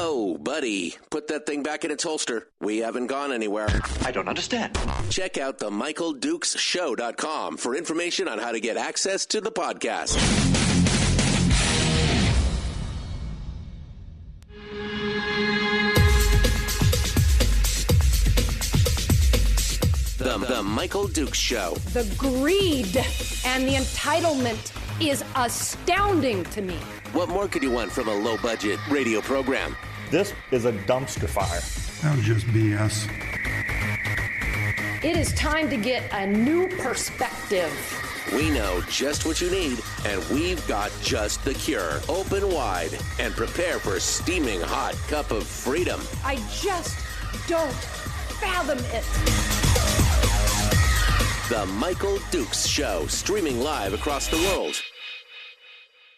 Whoa, buddy. Put that thing back in its holster. We haven't gone anywhere. I don't understand. Check out the MichaelDukesShow.com for information on how to get access to the podcast. The Michael Dukes Show. The greed and the entitlement is astounding to me. What more could you want from a low-budget radio program? This is a dumpster fire. That was just BS. It is time to get a new perspective. We know just what you need, and we've got just the cure. Open wide and prepare for a steaming hot cup of freedom. I just don't fathom it. The Michael Dukes Show, streaming live across the world.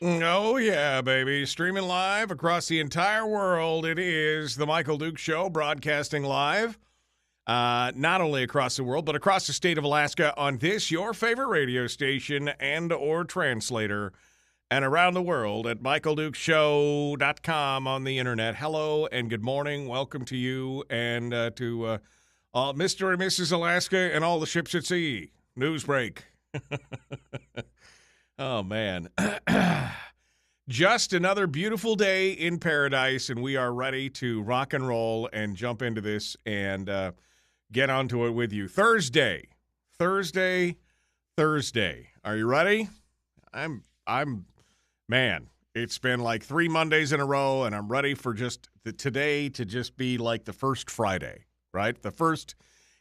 Oh, yeah, baby. Streaming live across the entire world. It is the Michael Dukes Show, broadcasting live, not only across the world, but across the state of Alaska on this, your favorite radio station and or translator, and around the world at michaeldukeshow.com on the internet. Hello and good morning. Welcome to you and to Mr. and Mrs. Alaska and all the ships at sea. News break. Oh, man. Just another beautiful day in paradise, and we are ready to rock and roll and jump into this and get onto it with you. Thursday. Are you ready? Man, it's been like 3 Mondays in a row, and I'm ready for just today to just be like the first Friday, right?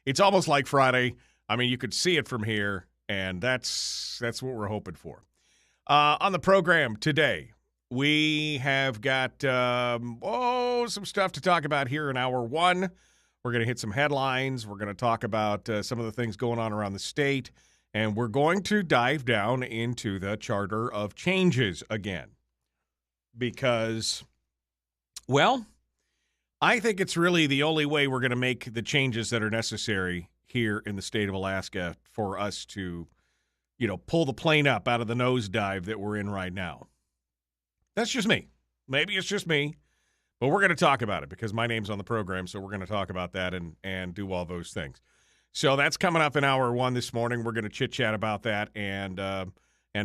It's almost like Friday. I mean, you could see it from here, and that's what we're hoping for. On the program today, we have got some stuff to talk about here in hour one. We're going to hit some headlines. We're going to talk about some of the things going on around the state, and we're going to dive down into the Charter of Changes again because, well, I think it's really the only way we're going to make the changes that are necessary here in the state of Alaska for us to, pull the plane up out of the nosedive that we're in right now. That's just me. Maybe it's just me, but we're going to talk about it because my name's on the program, so we're going to talk about that and do all those things. So that's coming up in hour one this morning. We're going to chit-chat about that and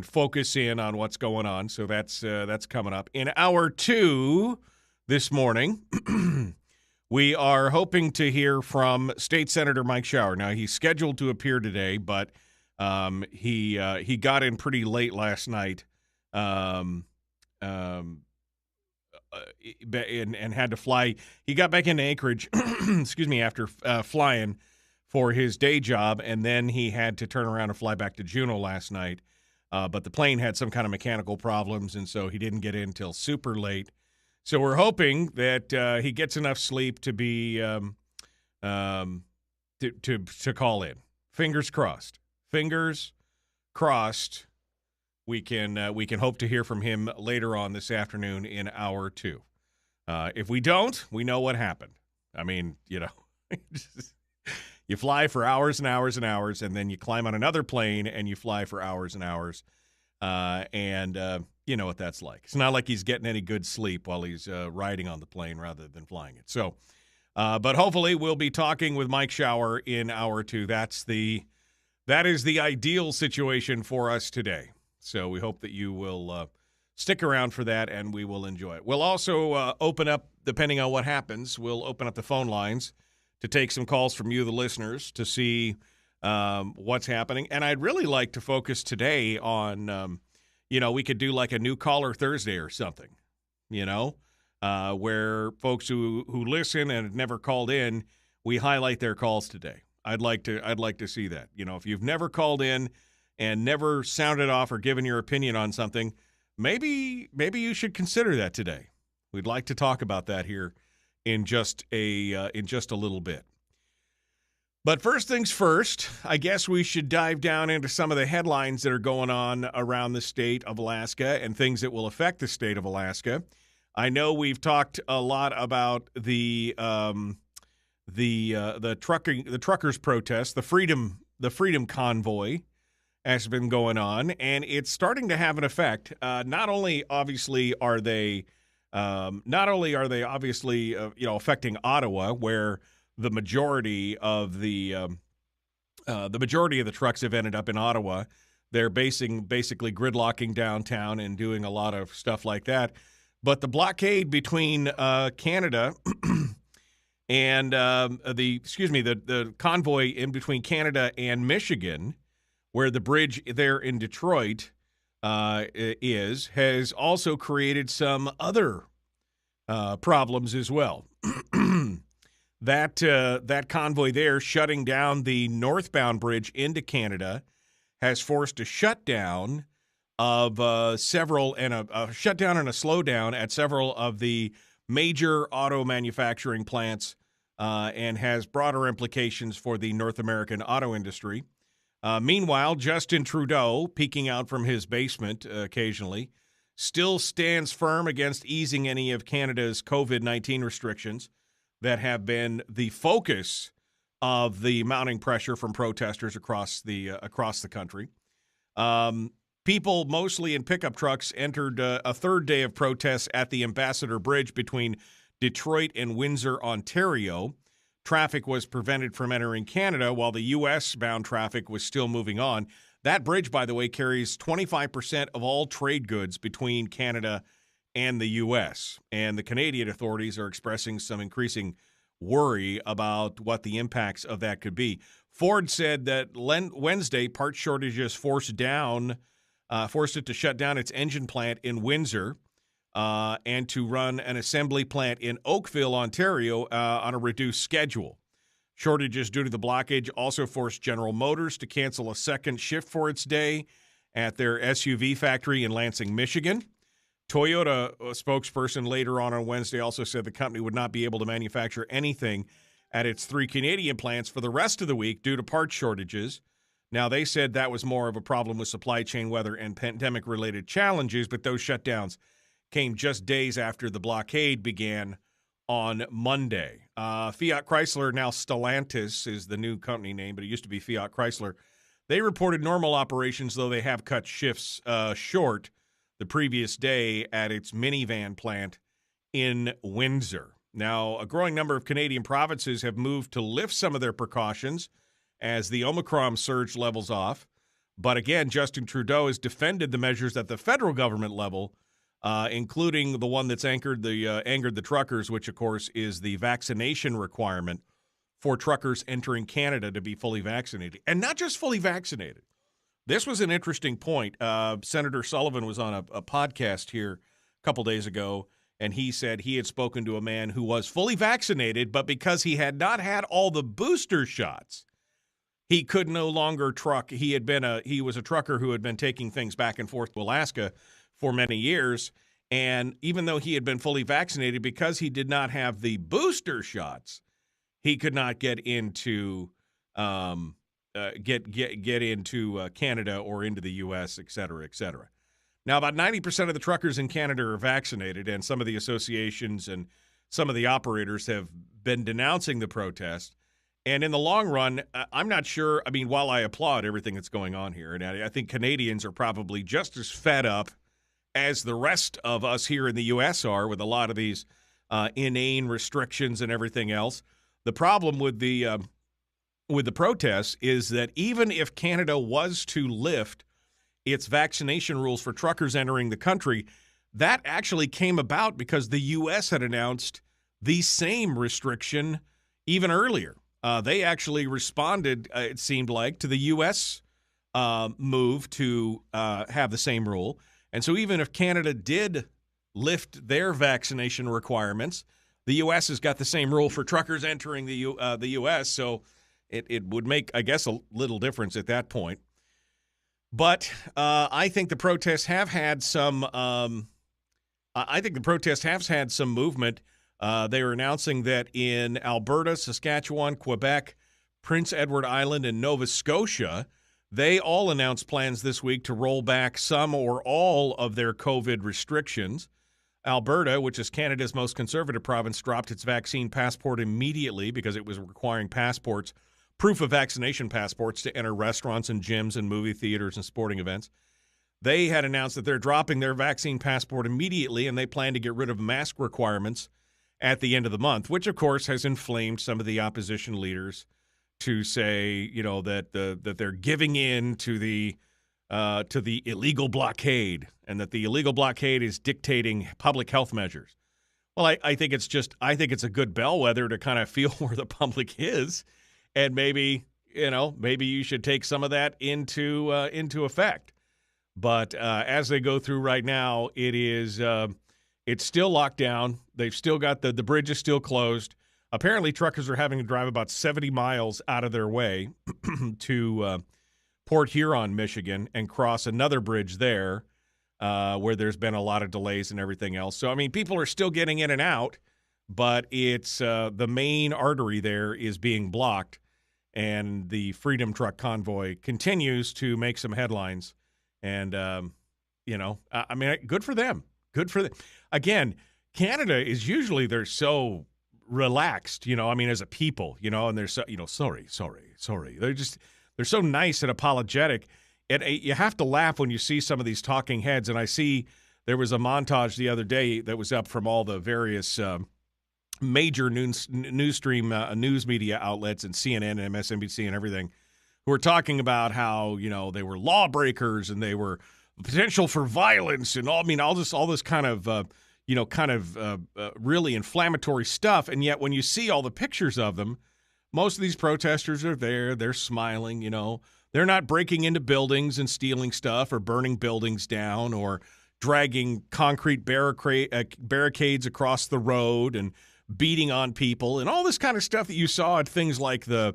focus in on what's going on. So that's coming up. In hour two this morning, we are hoping to hear from State Senator Mike Shower. Now, he's scheduled to appear today, but he got in pretty late last night and had to fly. He got back into Anchorage, after flying for his day job, and then he had to turn around and fly back to Juneau last night. But the plane had some kind of mechanical problems, and so he didn't get in until super late. So we're hoping that he gets enough sleep to be to call in. Fingers crossed. Fingers crossed. We can hope to hear from him later on this afternoon in hour two. If we don't, we know what happened. I mean, you fly for hours and hours and hours, and then you climb on another plane and you fly for hours and hours. You know what that's like. It's not like he's getting any good sleep while he's riding on the plane rather than flying it. So, but hopefully we'll be talking with Mike Shower in hour two. That is the ideal situation for us today. So we hope that you will stick around for that and we will enjoy it. We'll also open up, depending on what happens, we'll open up the phone lines to take some calls from you, the listeners, to see what's happening. And I'd really like to focus today on, we could do like a new caller Thursday or something, where folks who listen and have never called in, we highlight their calls today. I'd like to see that. If you've never called in and never sounded off or given your opinion on something, maybe you should consider that today. We'd like to talk about that here in just a little bit. But first things first, I guess we should dive down into some of the headlines that are going on around the state of Alaska and things that will affect the state of Alaska. I know we've talked a lot about the truckers protest, the freedom convoy has been going on, and it's starting to have an effect. Not only obviously are they Not only are they obviously affecting Ottawa, where the majority of the trucks have ended up in Ottawa. They're basically gridlocking downtown and doing a lot of stuff like that. But the blockade between Canada and the convoy in between Canada and Michigan, where the bridge there in Detroit has also created some other problems as well. That convoy there shutting down the northbound bridge into Canada has forced a shutdown of several and a shutdown and a slowdown at several of the major auto manufacturing plants and has broader implications for the North American auto industry. Meanwhile, Justin Trudeau, peeking out from his basement occasionally, still stands firm against easing any of Canada's COVID-19 restrictions that have been the focus of the mounting pressure from protesters across the country. People, mostly in pickup trucks, entered a third day of protests at the Ambassador Bridge between Detroit and Windsor, Ontario. Traffic was prevented from entering Canada while the U.S.-bound traffic was still moving on. That bridge, by the way, carries 25% of all trade goods between Canada and the U.S., and the Canadian authorities are expressing some increasing worry about what the impacts of that could be. Ford said that Wednesday, part shortages forced it to shut down its engine plant in Windsor and to run an assembly plant in Oakville, Ontario, on a reduced schedule. Shortages due to the blockage also forced General Motors to cancel a second shift for its day at their SUV factory in Lansing, Michigan. Toyota, a spokesperson later on Wednesday, also said the company would not be able to manufacture anything at its 3 Canadian plants for the rest of the week due to part shortages. Now, they said that was more of a problem with supply chain, weather, and pandemic-related challenges, but those shutdowns came just days after the blockade began on Monday. Fiat Chrysler, now Stellantis is the new company name, but it used to be Fiat Chrysler. They reported normal operations, though they have cut shifts short the previous day at its minivan plant in Windsor. Now, a growing number of Canadian provinces have moved to lift some of their precautions as the Omicron surge levels off. But again, Justin Trudeau has defended the measures at the federal government level, including the one that's angered the truckers, which, of course, is the vaccination requirement for truckers entering Canada to be fully vaccinated. And not just fully vaccinated. This was an interesting point. Senator Sullivan was on a podcast here a couple days ago, and he said he had spoken to a man who was fully vaccinated, but because he had not had all the booster shots, he could no longer truck. He was a trucker who had been taking things back and forth to Alaska for many years, and even though he had been fully vaccinated, because he did not have the booster shots, he could not get into get into Canada or into the U.S., et cetera, et cetera. Now, about 90% of the truckers in Canada are vaccinated, and some of the associations and some of the operators have been denouncing the protest. And in the long run, I'm not sure. I mean, while I applaud everything that's going on here, and I think Canadians are probably just as fed up as the rest of us here in the U.S. are with a lot of these inane restrictions and everything else. The problem with the protests is that even if Canada was to lift its vaccination rules for truckers entering the country, that actually came about because the U.S. had announced the same restriction even earlier. They actually responded, it seemed like, to the U.S. Move to have the same rule. And so even if Canada did lift their vaccination requirements, the U.S. has got the same rule for truckers entering the U.S., so it would make, I guess, a little difference at that point. But I think the protests have had some. Movement. They are announcing that in Alberta, Saskatchewan, Quebec, Prince Edward Island, and Nova Scotia, they all announced plans this week to roll back some or all of their COVID restrictions. Alberta, which is Canada's most conservative province, dropped its vaccine passport immediately because it was requiring proof of vaccination passports to enter restaurants and gyms and movie theaters and sporting events. They had announced that they're dropping their vaccine passport immediately, and they plan to get rid of mask requirements at the end of the month, which, of course, has inflamed some of the opposition leaders to say, that they're giving in to the illegal blockade, and that the illegal blockade is dictating public health measures. Well, I think it's a good bellwether to kind of feel where the public is, and maybe you should take some of that into effect. But as they go through right now, it's still locked down. They've still got the bridge is still closed. Apparently, truckers are having to drive about 70 miles out of their way to Port Huron, Michigan, and cross another bridge there where there's been a lot of delays and everything else. So, I mean, people are still getting in and out, but it's the main artery there is being blocked, and the Freedom Truck Convoy continues to make some headlines. And, good for them. Good for them. Again, Canada is usually, they're so relaxed, as a people, and they're so, sorry. They're so nice and apologetic. And you have to laugh when you see some of these talking heads. And I see there was a montage the other day that was up from all the various major news media outlets and CNN and MSNBC and everything, who were talking about how, they were lawbreakers and they were potential for violence and all this kind of, really inflammatory stuff. And yet when you see all the pictures of them, most of these protesters are there. They're smiling, They're not breaking into buildings and stealing stuff or burning buildings down or dragging concrete barricades across the road and beating on people and all this kind of stuff that you saw at things like the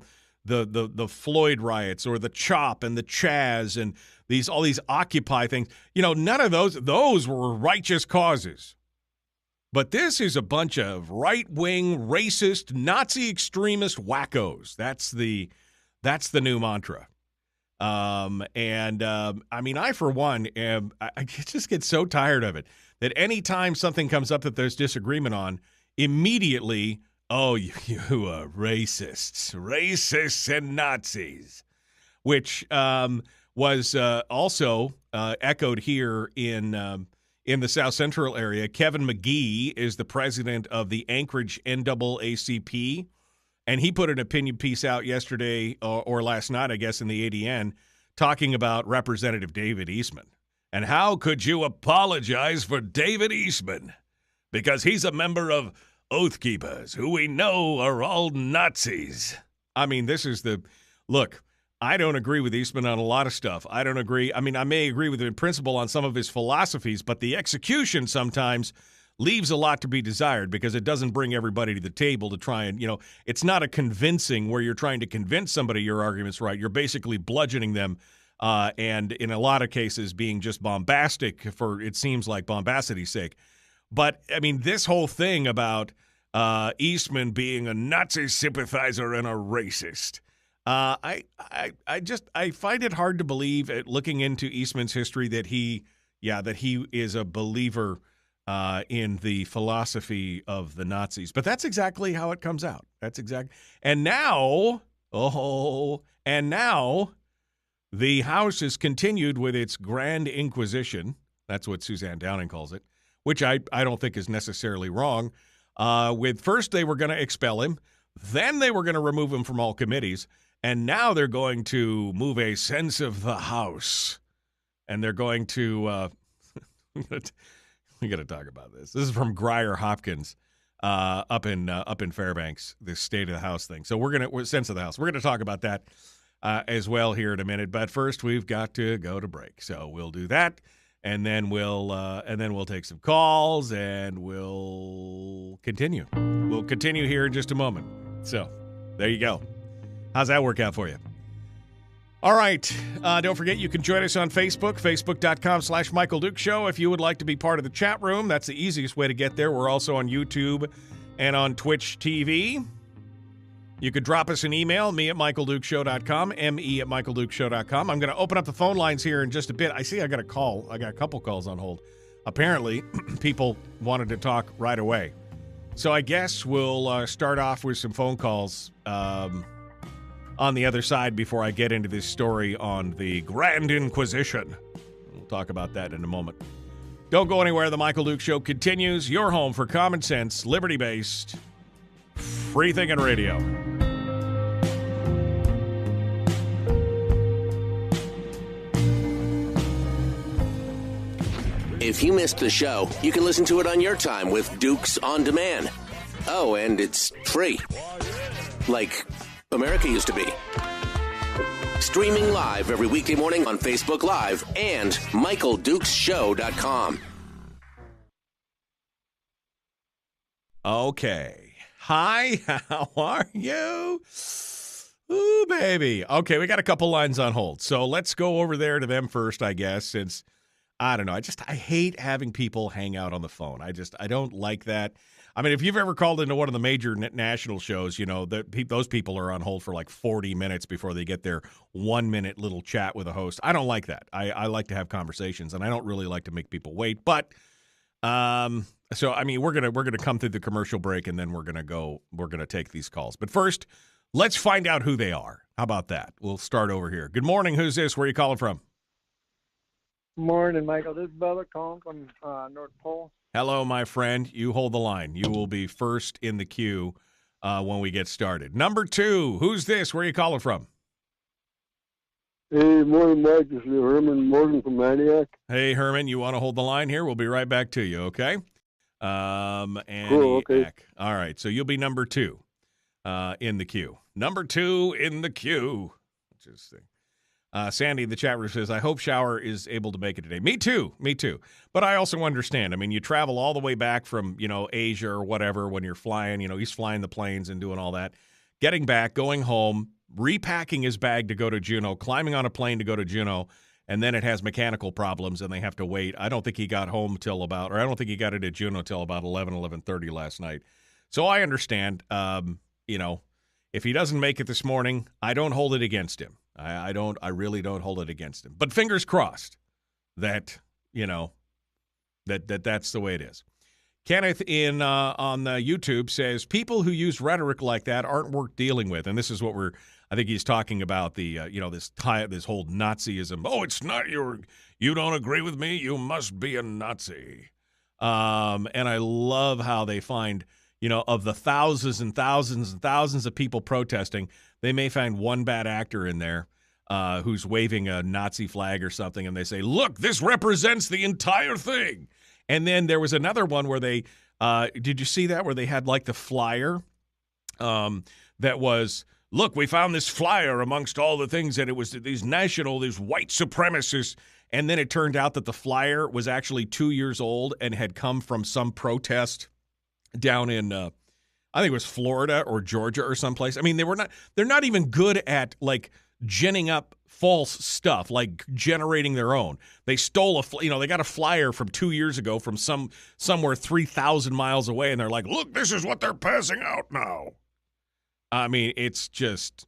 Floyd riots or the CHOP and the Chaz and all these Occupy things. None of those were righteous causes. But this is a bunch of right-wing, racist, Nazi extremist wackos. That's the new mantra. I, for one, I just get so tired of it that anytime something comes up that there's disagreement on, immediately, oh, you racists and Nazis, which was also echoed here in the South Central area. Kevin McGee is the president of the Anchorage NAACP, and he put an opinion piece out yesterday or last night, I guess, in the ADN, talking about Representative David Eastman. And how could you apologize for David Eastman? Because he's a member of Oath Keepers, who we know are all Nazis. I mean, look, I don't agree with Eastman on a lot of stuff. I don't agree. I mean, I may agree with him in principle on some of his philosophies, but the execution sometimes leaves a lot to be desired because it doesn't bring everybody to the table to try and, it's not a convincing where you're trying to convince somebody your argument's right. You're basically bludgeoning them and in a lot of cases being just bombastic for, it seems like, bombacity's sake. But, I mean, this whole thing about Eastman being a Nazi sympathizer and a racist, I find it hard to believe, looking into Eastman's history, that he is a believer in the philosophy of the Nazis. But that's exactly how it comes out. And now the House has continued with its Grand Inquisition. That's what Suzanne Downing calls it, which I don't think is necessarily wrong. With first they were going to expel him, then they were going to remove him from all committees, and now they're going to move a sense of the House, and they're going to we got to talk about this. This is from Grier Hopkins up in Fairbanks, this State of the House thing. So we're sense of the House. We're going to talk about that as well here in a minute. But first, we've got to go to break. So we'll do that, and then we'll take some calls, and we'll continue. We'll continue here in just a moment. So there you go. How's that work out for you? All right. Don't forget, you can join us on Facebook, facebook.com/Michael Duke Show. If you would like to be part of the chat room, that's the easiest way to get there. We're also on YouTube and on Twitch TV. You could drop us an email, me@MichaelDukeShow.com, me@MichaelDukeShow.com. I'm going to open up the phone lines here in just a bit. I see I got a call. I got a couple calls on hold. Apparently, people wanted to talk right away. So I guess we'll start off with some phone calls on the other side before I get into this story on the Grand Inquisition. We'll talk about that in a moment. Don't go anywhere. The Michael Duke Show continues. Your home for common sense, liberty-based, free-thinking radio. If you missed the show, you can listen to it on your time with Dukes On Demand. Oh, and it's free. Like America used to be. Streaming live every weekday morning on Facebook Live and MichaelDukesShow.com. Okay. Hi, how are you? Ooh, baby. Okay, we got a couple lines on hold. So let's go over there to them first, I guess, since, I don't know, I hate having people hang out on the phone. I don't like that. I mean, if you've ever called into one of the major national shows, you know, those people are on hold for like 40 minutes before they get their 1-minute little chat with a host. I don't like that. I like to have conversations, and I don't really like to make people wait. But so I mean, we're gonna come through the commercial break, and then we're gonna take these calls. But first, let's find out who they are. How about that? We'll start over here. Good morning. Who's this? Where are you calling from? Morning, Michael. This is Bubba calling from North Pole. Hello, my friend. You hold the line. You will be first in the queue when we get started. Number 2, who's this? Where are you calling from? Hey, morning, Mike. This is Herman Morgan from Antioch. Hey, Herman, you want to hold the line here? We'll be right back to you, okay? Cool, okay. All right, so you'll be number 2 in the queue. Number 2 in the queue. Interesting. Sandy, the chat room says, I hope Shower is able to make it today. Me too. But I also understand. I mean, you travel all the way back from, Asia or whatever when you're flying. He's flying the planes and doing all that. Getting back, going home, repacking his bag to go to Juneau, climbing on a plane to go to Juneau, and then it has mechanical problems and they have to wait. I don't think he got home till about, or I don't think he got it at Juneau till about 11:30 last night. So I understand, if he doesn't make it this morning, I don't hold it against him. I really don't hold it against him. But fingers crossed that, that's the way it is. Kenneth on YouTube says, people who use rhetoric like that aren't worth dealing with. And this is what I think he's talking about this whole Nazism. Oh, it's not you don't agree with me, you must be a Nazi. And I love how they find, of the thousands and thousands and thousands of people protesting, they may find one bad actor in there who's waving a Nazi flag or something, and they say, look, this represents the entire thing. And then there was another one where they did you see that, where they had like the flyer that was, look, we found this flyer amongst all the things, and it was these white supremacists. And then it turned out that the flyer was actually 2 years old and had come from some protest down in I think it was Florida or Georgia or someplace. I mean, they're not even good at like ginning up false stuff, like generating their own. They stole they got a flyer from 2 years ago from somewhere 3,000 miles away, and they're like, look, this is what they're passing out now. I mean, it's just,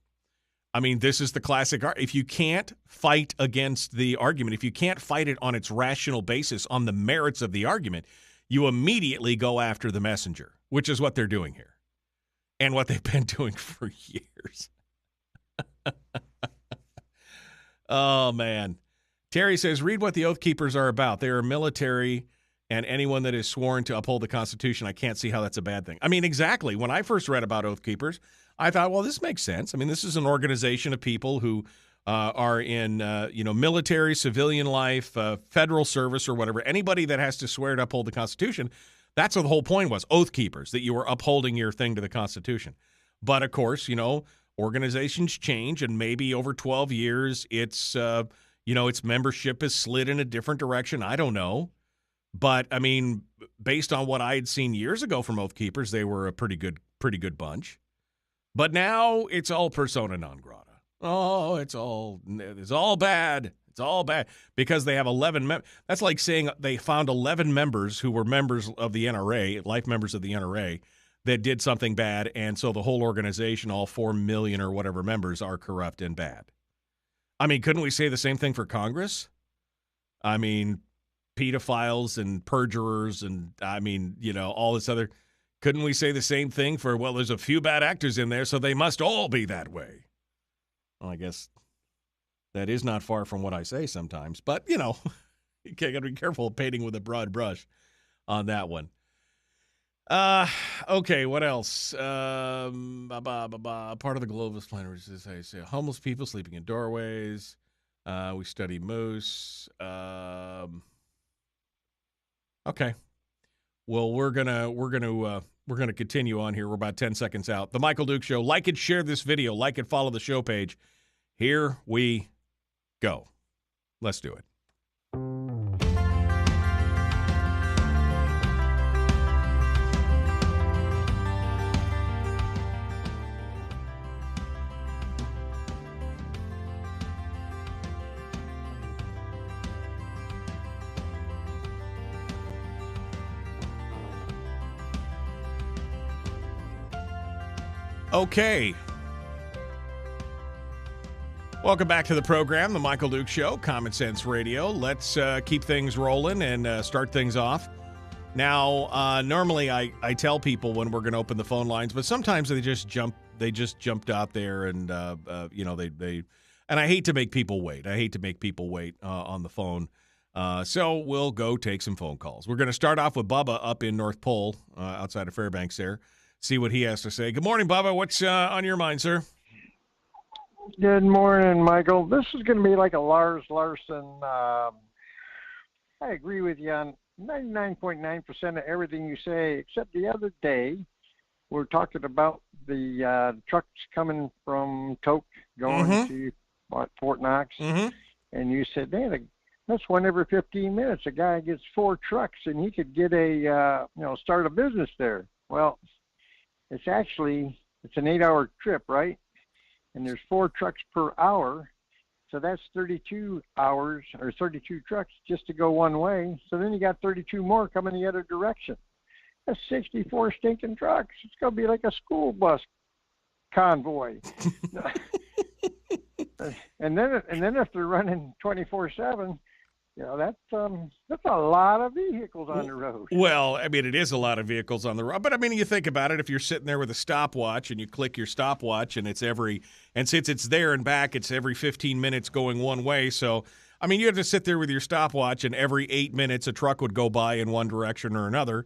this is the classic. If you can't fight against the argument, if you can't fight it on its rational basis, on the merits of the argument, you immediately go after the messenger, which is what they're doing here and what they've been doing for years. Oh, man. Terry says, read what the Oath Keepers are about. They are military, and anyone that is sworn to uphold the Constitution, I can't see how that's a bad thing. I mean, exactly. When I first read about Oath Keepers, I thought, well, this makes sense. I mean, this is an organization of people who are in, military, civilian life, federal service or whatever. Anybody that has to swear to uphold the Constitution, that's what the whole point was, Oath Keepers, that you were upholding your thing to the Constitution. But, of course, organizations change, and maybe over 12 years its membership has slid in a different direction. I don't know. But, I mean, based on what I had seen years ago from Oath Keepers, they were a pretty good bunch. But now it's all persona non grata. Oh, it's all bad. It's all bad because they have 11 That's like saying they found 11 members who were members of the NRA, life members of the NRA, that did something bad, and so the whole organization, all 4 million or whatever members, are corrupt and bad. I mean, couldn't we say the same thing for Congress? I mean, pedophiles and perjurers and, all this other. Couldn't we say the same thing for, well, there's a few bad actors in there, so they must all be that way? Well, I guess that is not far from what I say sometimes, but, You got to be careful of painting with a broad brush on that one. Okay, what else? Part of the globalist plan is how you say homeless people sleeping in doorways. We study moose. Okay. Well, we're gonna continue on here. We're about 10 seconds out. The Michael Duke Show. Like and share this video. Like and follow the show page. Here we go. Let's do it. Okay. Welcome back to the program, The Michael Duke Show, Common Sense Radio. Let's keep things rolling and start things off. Now, normally I tell people when we're going to open the phone lines, but sometimes they just jumped out there and, they and I hate to make people wait. On the phone. So we'll go take some phone calls. We're going to start off with Bubba up in North Pole, outside of Fairbanks there. See what he has to say. Good morning, Bubba. What's on your mind, sir? Good morning, Michael. This is going to be like a Lars Larson. I agree with you on 99.9% of everything you say, except the other day we're talking about the trucks coming from Tok going to Fort Knox, and you said, man, that's one every 15 minutes. A guy gets 4 trucks, and he could get start a business there. Well, it's an 8-hour trip, right? And there's 4 trucks per hour. So that's 32 hours or 32 trucks just to go one way. So then you got 32 more coming the other direction. That's 64 stinking trucks. It's going to be like a school bus convoy. and then if they're running 24/7, that's a lot of vehicles on the road. Well, I mean, it is a lot of vehicles on the road. But, I mean, you think about it, if you're sitting there with a stopwatch and you click your stopwatch and since it's there and back, it's every 15 minutes going one way. So, I mean, you have to sit there with your stopwatch and every 8 minutes a truck would go by in one direction or another.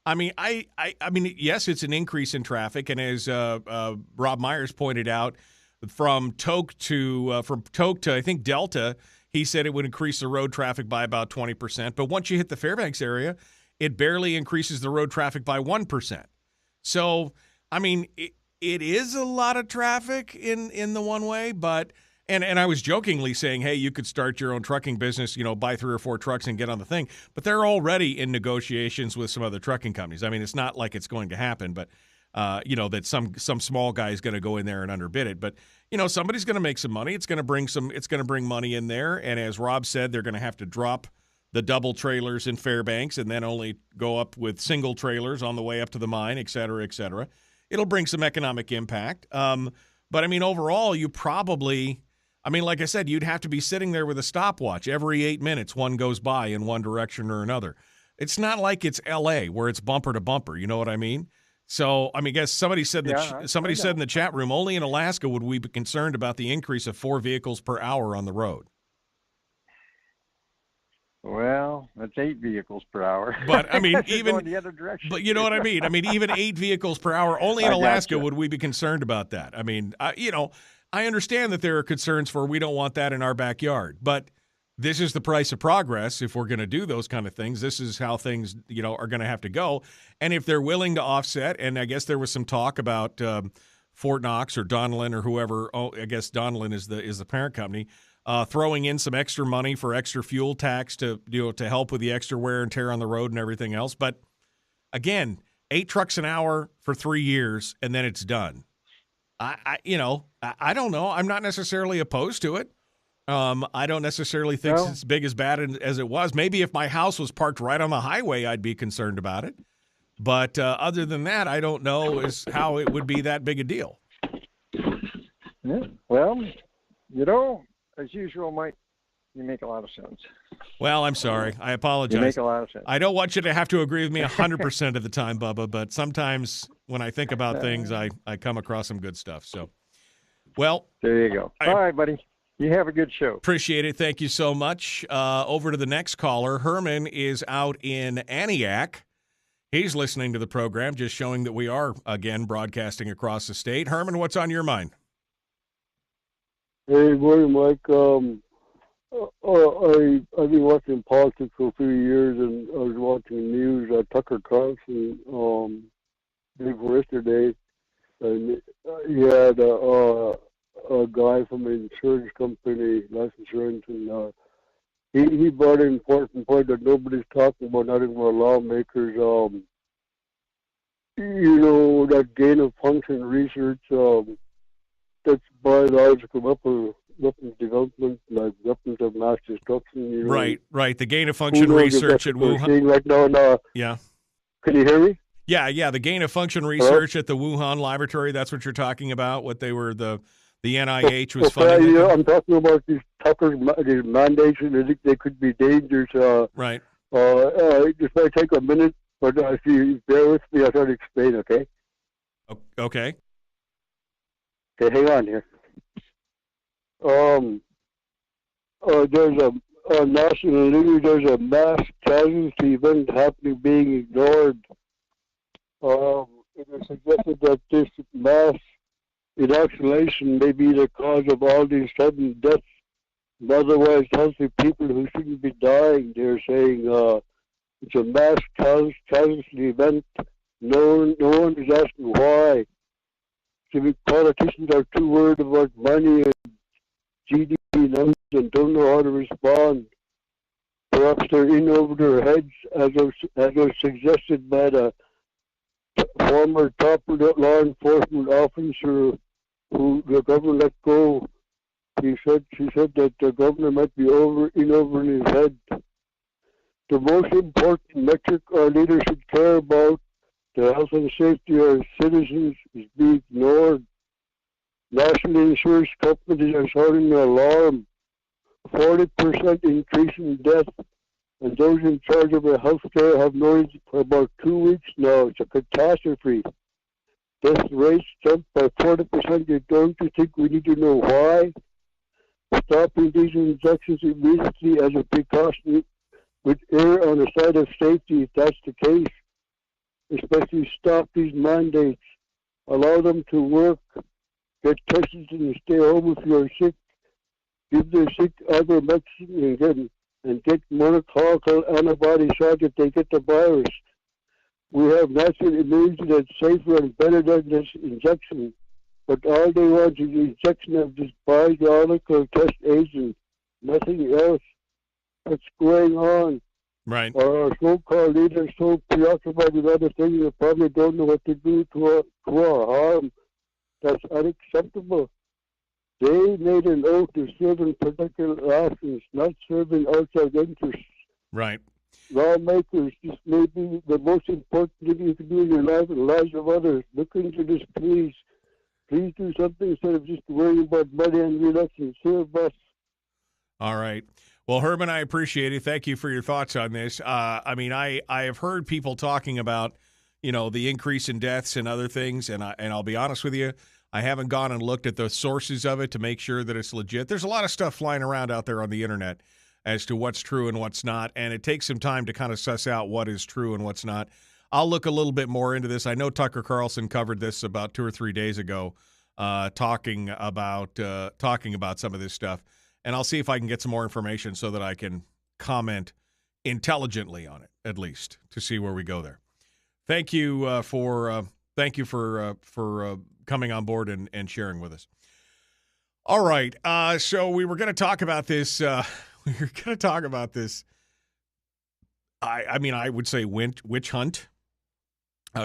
I mean, I mean, yes, it's an increase in traffic. And as Rob Myers pointed out, from Tok to I think Delta, he said it would increase the road traffic by about 20%. But once you hit the Fairbanks area, it barely increases the road traffic by 1%. So, I mean, it is a lot of traffic in the one way, but and I was jokingly saying, hey, you could start your own trucking business, buy 3 or 4 trucks and get on the thing. But they're already in negotiations with some other trucking companies. I mean, it's not like it's going to happen, but that some small guy is going to go in there and underbid it. But somebody's going to make some money. It's going to bring money in there. And as Rob said, they're going to have to drop the double trailers in Fairbanks and then only go up with single trailers on the way up to the mine, et cetera, et cetera. It'll bring some economic impact. But I mean, overall, you probably, like I said, you'd have to be sitting there with a stopwatch. Every 8 minutes, one goes by in one direction or another. It's not like it's L.A. where it's bumper to bumper. You know what I mean? So, I guess somebody said said in the chat room, only in Alaska would we be concerned about the increase of 4 vehicles per hour on the road. Well, that's 8 vehicles per hour. But I mean, even going the other direction. But you know what I mean? I mean, even 8 vehicles per hour, only in Alaska would we be concerned about that. I mean, I understand that there are concerns for we don't want that in our backyard, but this is the price of progress. If we're going to do those kind of things, this is how things, are going to have to go. And if they're willing to offset, and I guess there was some talk about Fort Knox or Donlin or whoever. Oh, I guess Donlin is the parent company, throwing in some extra money for extra fuel tax to help with the extra wear and tear on the road and everything else. But again, 8 trucks an hour for 3 years, and then it's done. I don't know. I'm not necessarily opposed to it. I don't necessarily think it's as big as bad as it was. Maybe if my house was parked right on the highway, I'd be concerned about it. But other than that, I don't know how it would be that big a deal. Yeah. Well, as usual, Mike, you make a lot of sense. Well, I'm sorry. I apologize. You make a lot of sense. I don't want you to have to agree with me 100% of the time, Bubba, but sometimes when I think about things, I come across some good stuff. So, well. There you go. All right, buddy. You have a good show. Appreciate it. Thank you so much. Over to the next caller. Herman is out in Antioch. He's listening to the program, just showing that we are, again, broadcasting across the state. Herman, what's on your mind? Hey, morning, Mike. I've been watching politics for a few years, and I was watching the news. Tucker Carlson day before yesterday, and he had a guy from an insurance company, Life Insurance, and he brought in an important point that nobody's talking about, not even our lawmakers. That gain of function research, that's biological weapons development, like weapons of mass destruction. Right. The gain of function research at Wuhan. Right now, yeah. Can you hear me? Yeah. The gain of function research at the Wuhan laboratory. That's what you're talking about. What they were the NIH was funding. I'm talking about these Tucker's mandates. They could be dangerous. Right. This might take a minute, but if you bear with me, I'll try to explain. Okay. Okay. Okay, hang on here. There's a national news. There's a mass casualty event happening being ignored. It is suggested that this mass inoculation may be the cause of all these sudden deaths. Otherwise, healthy people who shouldn't be dying. They're saying it's a mass casualty event. No one is asking why. So politicians are too worried about money and GDP numbers and don't know how to respond. Perhaps they're in over their heads, as was suggested by the former top law enforcement officer who the government let go. She said that the governor might be in over his head. The most important metric our leaders should care about, the health and safety of our citizens, is being ignored. National insurance companies are sounding an alarm. 40% increase in death, and those in charge of the health care have known it for about 2 weeks now. It's a catastrophe. Death rates jumped by 40%. Don't you think we need to know why? Stopping these injections immediately as a precaution would err on the side of safety if that's the case. Especially stop these mandates. Allow them to work. Get tested and stay home if you're sick. Give the sick other medicine and get monoclonal antibody shots if they get the virus. We have natural immunity that's safer and better than this injection. But all they want is the injection of this biological test agent, nothing else. What's going on? Right. Our so-called leaders so preoccupied with other things they probably don't know what to do to our harm. That's unacceptable. They made an oath to serve and protect their actions, not serving outside interests. Right. Lawmakers, this may be the most important thing you can do in your life and the lives of others. Look into this, please. Please do something instead of just worrying about money and re-election. Serve us. All right. Well, Herman, I appreciate it. Thank you for your thoughts on this. I have heard people talking about, the increase in deaths and other things, and I'll be honest with you, I haven't gone and looked at the sources of it to make sure that it's legit. There's a lot of stuff flying around out there on the internet as to what's true and what's not, and it takes some time to kind of suss out what is true and what's not. I'll look a little bit more into this. I know Tucker Carlson covered this about 2 or 3 days ago, talking about some of this stuff. And I'll see if I can get some more information so that I can comment intelligently on it, at least, to see where we go there. Thank you for coming on board and sharing with us. All right, so we were going to talk about this. I would say witch hunt.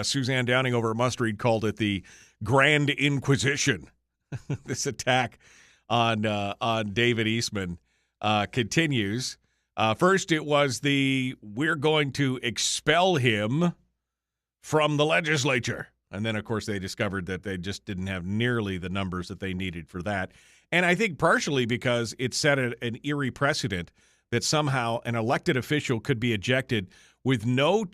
Suzanne Downing over at Must Read called it the Grand Inquisition. This attack on David Eastman continues. First, it was we're going to expel him from the legislature. And then, of course, they discovered that they just didn't have nearly the numbers that they needed for that. And I think partially because it set an eerie precedent that somehow an elected official could be ejected with no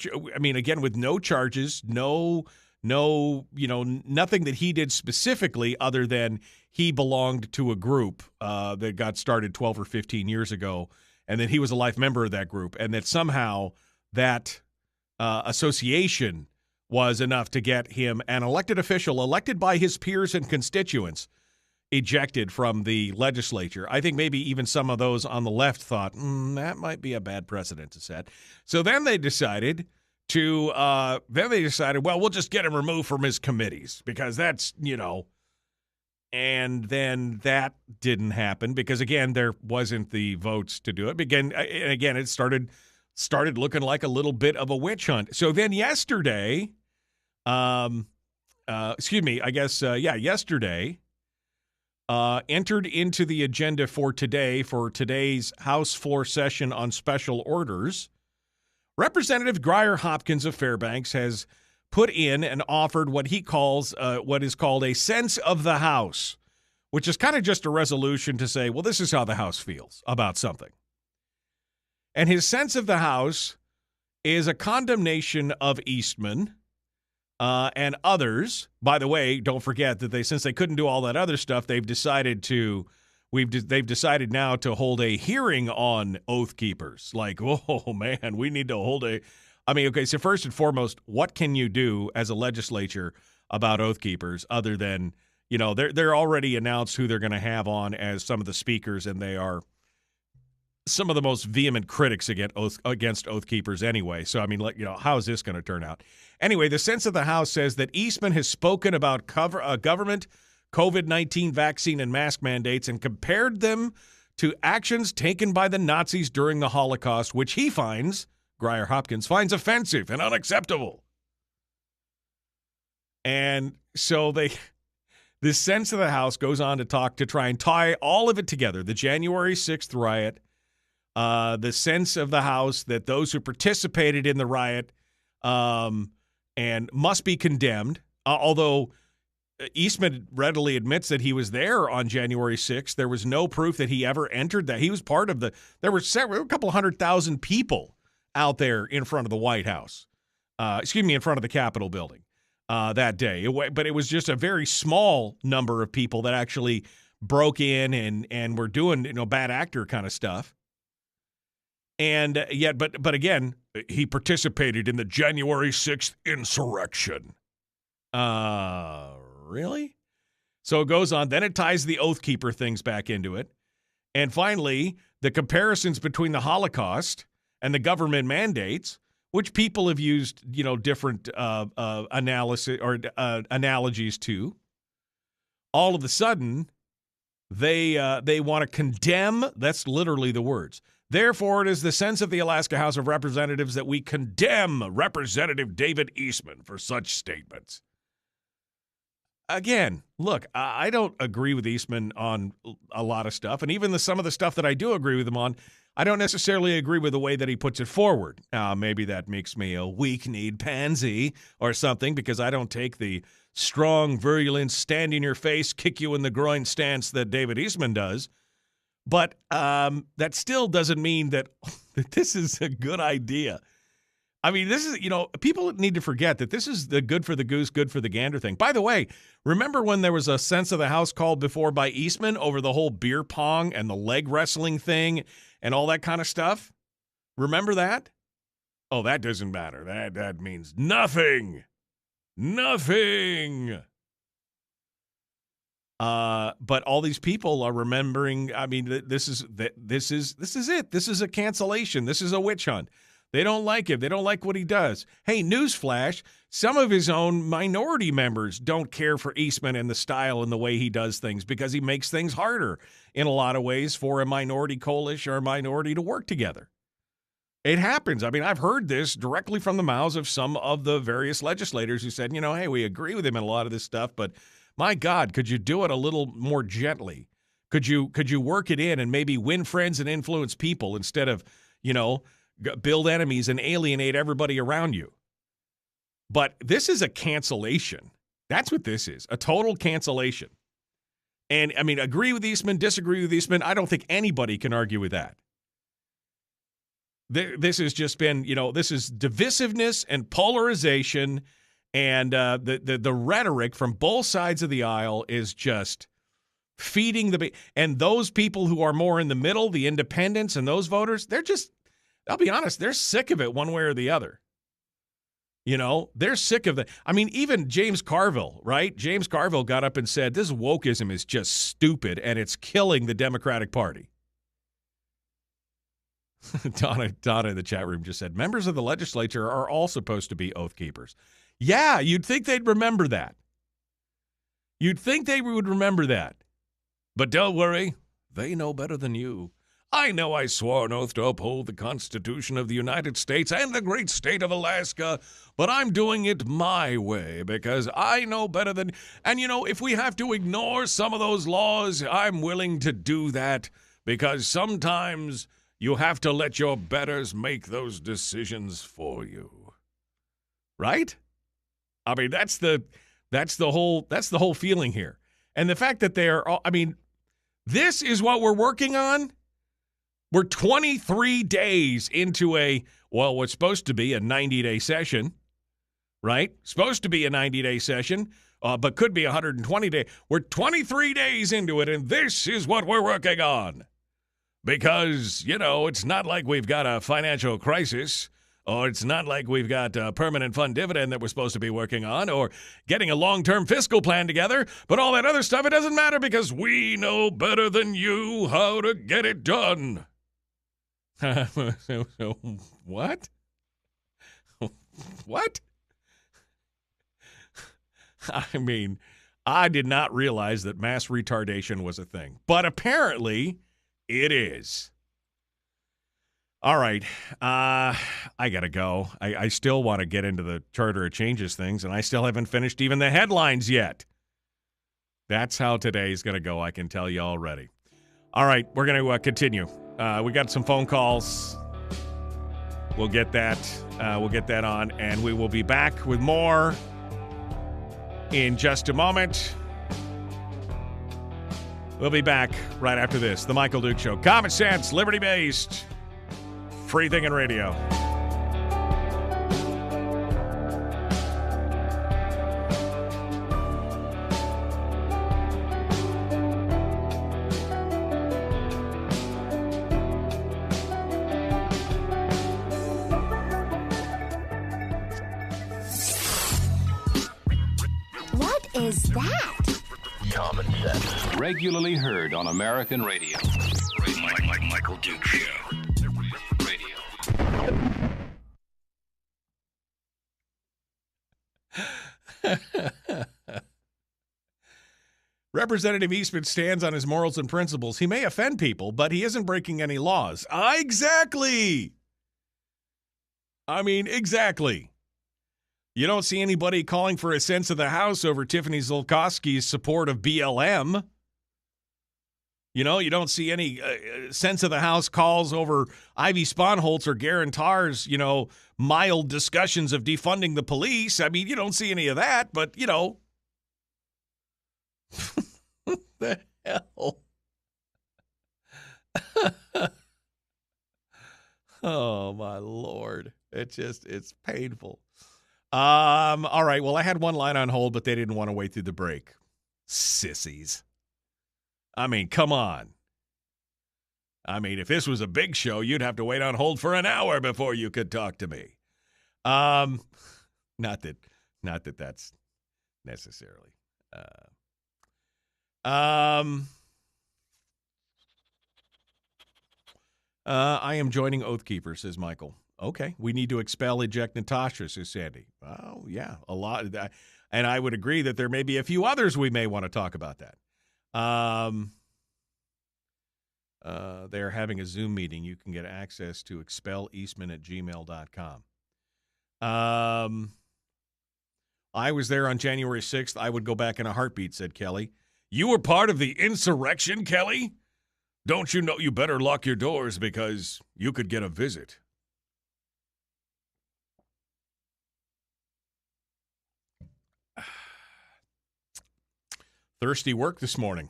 charges, no No, nothing that he did specifically other than he belonged to a group that got started 12 or 15 years ago, and that he was a life member of that group, and that somehow that association was enough to get him, an elected official, elected by his peers and constituents, ejected from the legislature. I think maybe even some of those on the left thought, that might be a bad precedent to set. So then they decided well, we'll just get him removed from his committees because that's, and then that didn't happen because, again, there wasn't the votes to do it. Again, it started looking like a little bit of a witch hunt. So then yesterday, yesterday, entered into the agenda for today's House floor session on special orders. Representative Grier Hopkins of Fairbanks has put in and offered what he calls what is called a sense of the House, which is kind of just a resolution to say, well, this is how the House feels about something. And his sense of the House is a condemnation of Eastman and others. By the way, don't forget that since they couldn't do all that other stuff, they've decided now to hold a hearing on Oath Keepers. Like, oh man, we need to hold so first and foremost, what can you do as a legislature about Oath Keepers other than, they're already announced who they're going to have on as some of the speakers, and they are some of the most vehement critics against Oath Keepers anyway. So, how is this going to turn out? Anyway, the sense of the House says that Eastman has spoken about government, COVID-19 vaccine and mask mandates and compared them to actions taken by the Nazis during the Holocaust, which he Grier Hopkins finds offensive and unacceptable. And so the sense of the House goes on to try and tie all of it together. The January 6th riot, the sense of the House that those who participated in the riot and must be condemned, although Eastman readily admits that he was there on January 6th. There was no proof that he ever entered that. He was part of there were a couple 100,000 people out there in front of the White House, in front of the Capitol building that day. But it was just a very small number of people that actually broke in and were doing, bad actor kind of stuff. And yet, but again, he participated in the January 6th insurrection. Really? So it goes on. Then it ties the Oath Keeper things back into it. And finally, the comparisons between the Holocaust and the government mandates, which people have used, different analysis or analogies to. All of a sudden, they want to condemn. That's literally the words. Therefore, it is the sense of the Alaska House of Representatives that we condemn Representative David Eastman for such statements. Again, look, I don't agree with Eastman on a lot of stuff, and even some of the stuff that I do agree with him on, I don't necessarily agree with the way that he puts it forward. Maybe that makes me a weak-kneed pansy or something because I don't take the strong, virulent, stand-in-your-face, kick-you-in-the-groin stance that David Eastman does. But that still doesn't mean that this is a good idea. This is, people need to forget that this is the good for the goose, good for the gander thing. By the way, remember when there was a sense of the House called before by Eastman over the whole beer pong and the leg wrestling thing and all that kind of stuff? Remember that? Oh, that doesn't matter. That means nothing. Nothing. But all these people are remembering. This is it. This is a cancellation. This is a witch hunt. They don't like him. They don't like what he does. Hey, newsflash, some of his own minority members don't care for Eastman and the style and the way he does things because he makes things harder in a lot of ways for a minority coalition or a minority to work together. It happens. I've heard this directly from the mouths of some of the various legislators who said, hey, we agree with him in a lot of this stuff, but my God, could you do it a little more gently? Could you work it in and maybe win friends and influence people instead of, build enemies and alienate everybody around you? But this is a cancellation. That's what this is, a total cancellation. And, agree with Eastman, disagree with Eastman. I don't think anybody can argue with that. This has just been, this is divisiveness and polarization And the rhetoric from both sides of the aisle is just feeding and those people who are more in the middle, the independents and those voters, I'll be honest, they're sick of it one way or the other. You know, they're sick of it. I mean, even James Carville, right? James Carville got up and said, this wokeism is just stupid and it's killing the Democratic Party. Donna in the chat room just said, members of the legislature are all supposed to be oath keepers. Yeah, you'd think they'd remember that. You'd think they would remember that. But don't worry, they know better than you. I know I swore an oath to uphold the Constitution of the United States and the great state of Alaska, but I'm doing it my way because I know better than... And, you know, if we have to ignore some of those laws, I'm willing to do that because sometimes you have to let your betters make those decisions for you. Right? I mean, that's the whole feeling here. And the fact that this is what we're working on. We're 23 days into what's supposed to be a 90-day session, right? Supposed to be a 90-day session, but could be 120-day. We're 23 days into it, and this is what we're working on. Because, you know, it's not like we've got a financial crisis, or it's not like we've got a permanent fund dividend that we're supposed to be working on, or getting a long-term fiscal plan together, but all that other stuff, it doesn't matter because we know better than you how to get it done. What? What? I mean, I did not realize that mass retardation was a thing, but apparently it is. All right. I got to go. I still want to get into the Charter of Changes things, and I still haven't finished even the headlines yet. That's how today's going to go, I can tell you already. All right, we're going to continue. We got some phone calls. We'll get that. We'll get that on, and we will be back with more in just a moment. We'll be back right after this. The Michael Duke Show. Common sense, liberty-based, free-thinking radio. is that? Common sense. Regularly heard on American radio. Michael Duke Show. Radio. Representative Eastman stands on his morals and principles. He may offend people, but he isn't breaking any laws. Exactly. I mean, exactly. You don't see anybody calling for a sense of the House over Tiffany Zolkowski's support of BLM. You know, you don't see any sense of the House calls over Ivy Sponholtz or Garantar's, you know, mild discussions of defunding the police. I mean, you don't see any of that, but, you know. What the hell? Oh, my Lord. It's painful. All right. Well, I had one line on hold, but they didn't want to wait through the break. Sissies. I mean, come on. I mean, if this was a big show, you'd have to wait on hold for an hour before you could talk to me. Not that that's necessarily. I am joining Oath Keepers, says Michael. Okay, we need to expel eject Natasha, says Sandy. Oh, yeah, a lot of that. And I would agree that there may be a few others we may want to talk about that. They're having a Zoom meeting. You can get access to expeleastman@gmail.com. I was there on January 6th. I would go back in a heartbeat, said Kelly. You were part of the insurrection, Kelly? Don't you know you better lock your doors because you could get a visit? Thirsty work this morning.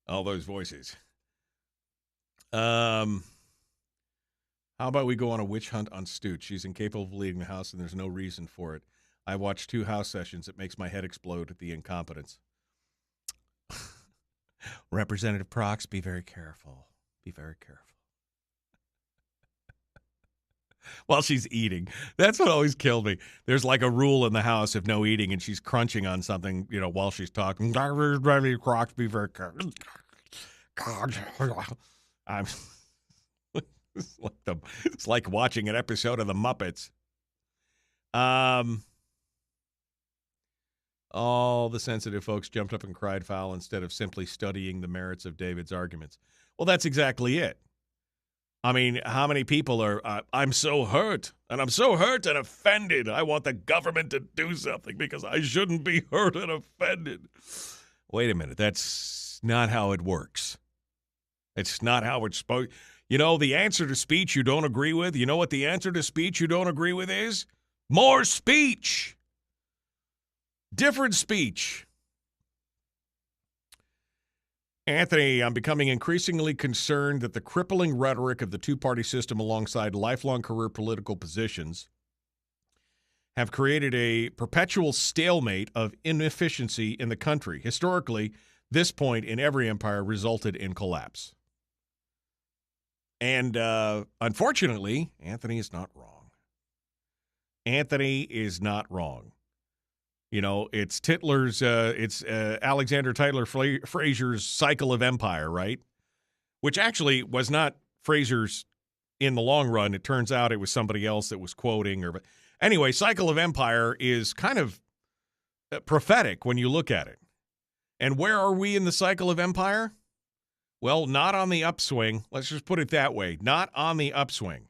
All those voices. How about we go on a witch hunt on Stooch? She's incapable of leaving the house, and there's no reason for it. I watch 2 House sessions. It makes my head explode at the incompetence. Representative Prox, be very careful. Be very careful. While she's eating. That's what always killed me. There's like a rule in the House of no eating, and she's crunching on something, while she's talking. Prox, be very careful. It's like watching an episode of The Muppets. All the sensitive folks jumped up and cried foul instead of simply studying the merits of David's arguments. Well, that's exactly it. I mean, how many people are, I'm so hurt, and I'm so hurt and offended. I want the government to do something because I shouldn't be hurt and offended. Wait a minute. That's not how it works. It's not how it's supposed. The answer to speech you don't agree with, you know what the answer to speech you don't agree with is? More speech. Different speech. Anthony, I'm becoming increasingly concerned that the crippling rhetoric of the two-party system alongside lifelong career political positions have created a perpetual stalemate of inefficiency in the country. Historically, this point in every empire resulted in collapse. And unfortunately, Anthony is not wrong. Anthony is not wrong. It's Tytler's, it's Alexander Tytler Fraser's Cycle of Empire, right? Which actually was not Fraser's in the long run. It turns out it was somebody else that was quoting. But anyway, Cycle of Empire is kind of prophetic when you look at it. And where are we in the Cycle of Empire? Well, not on the upswing. Let's just put it that way. Not on the upswing.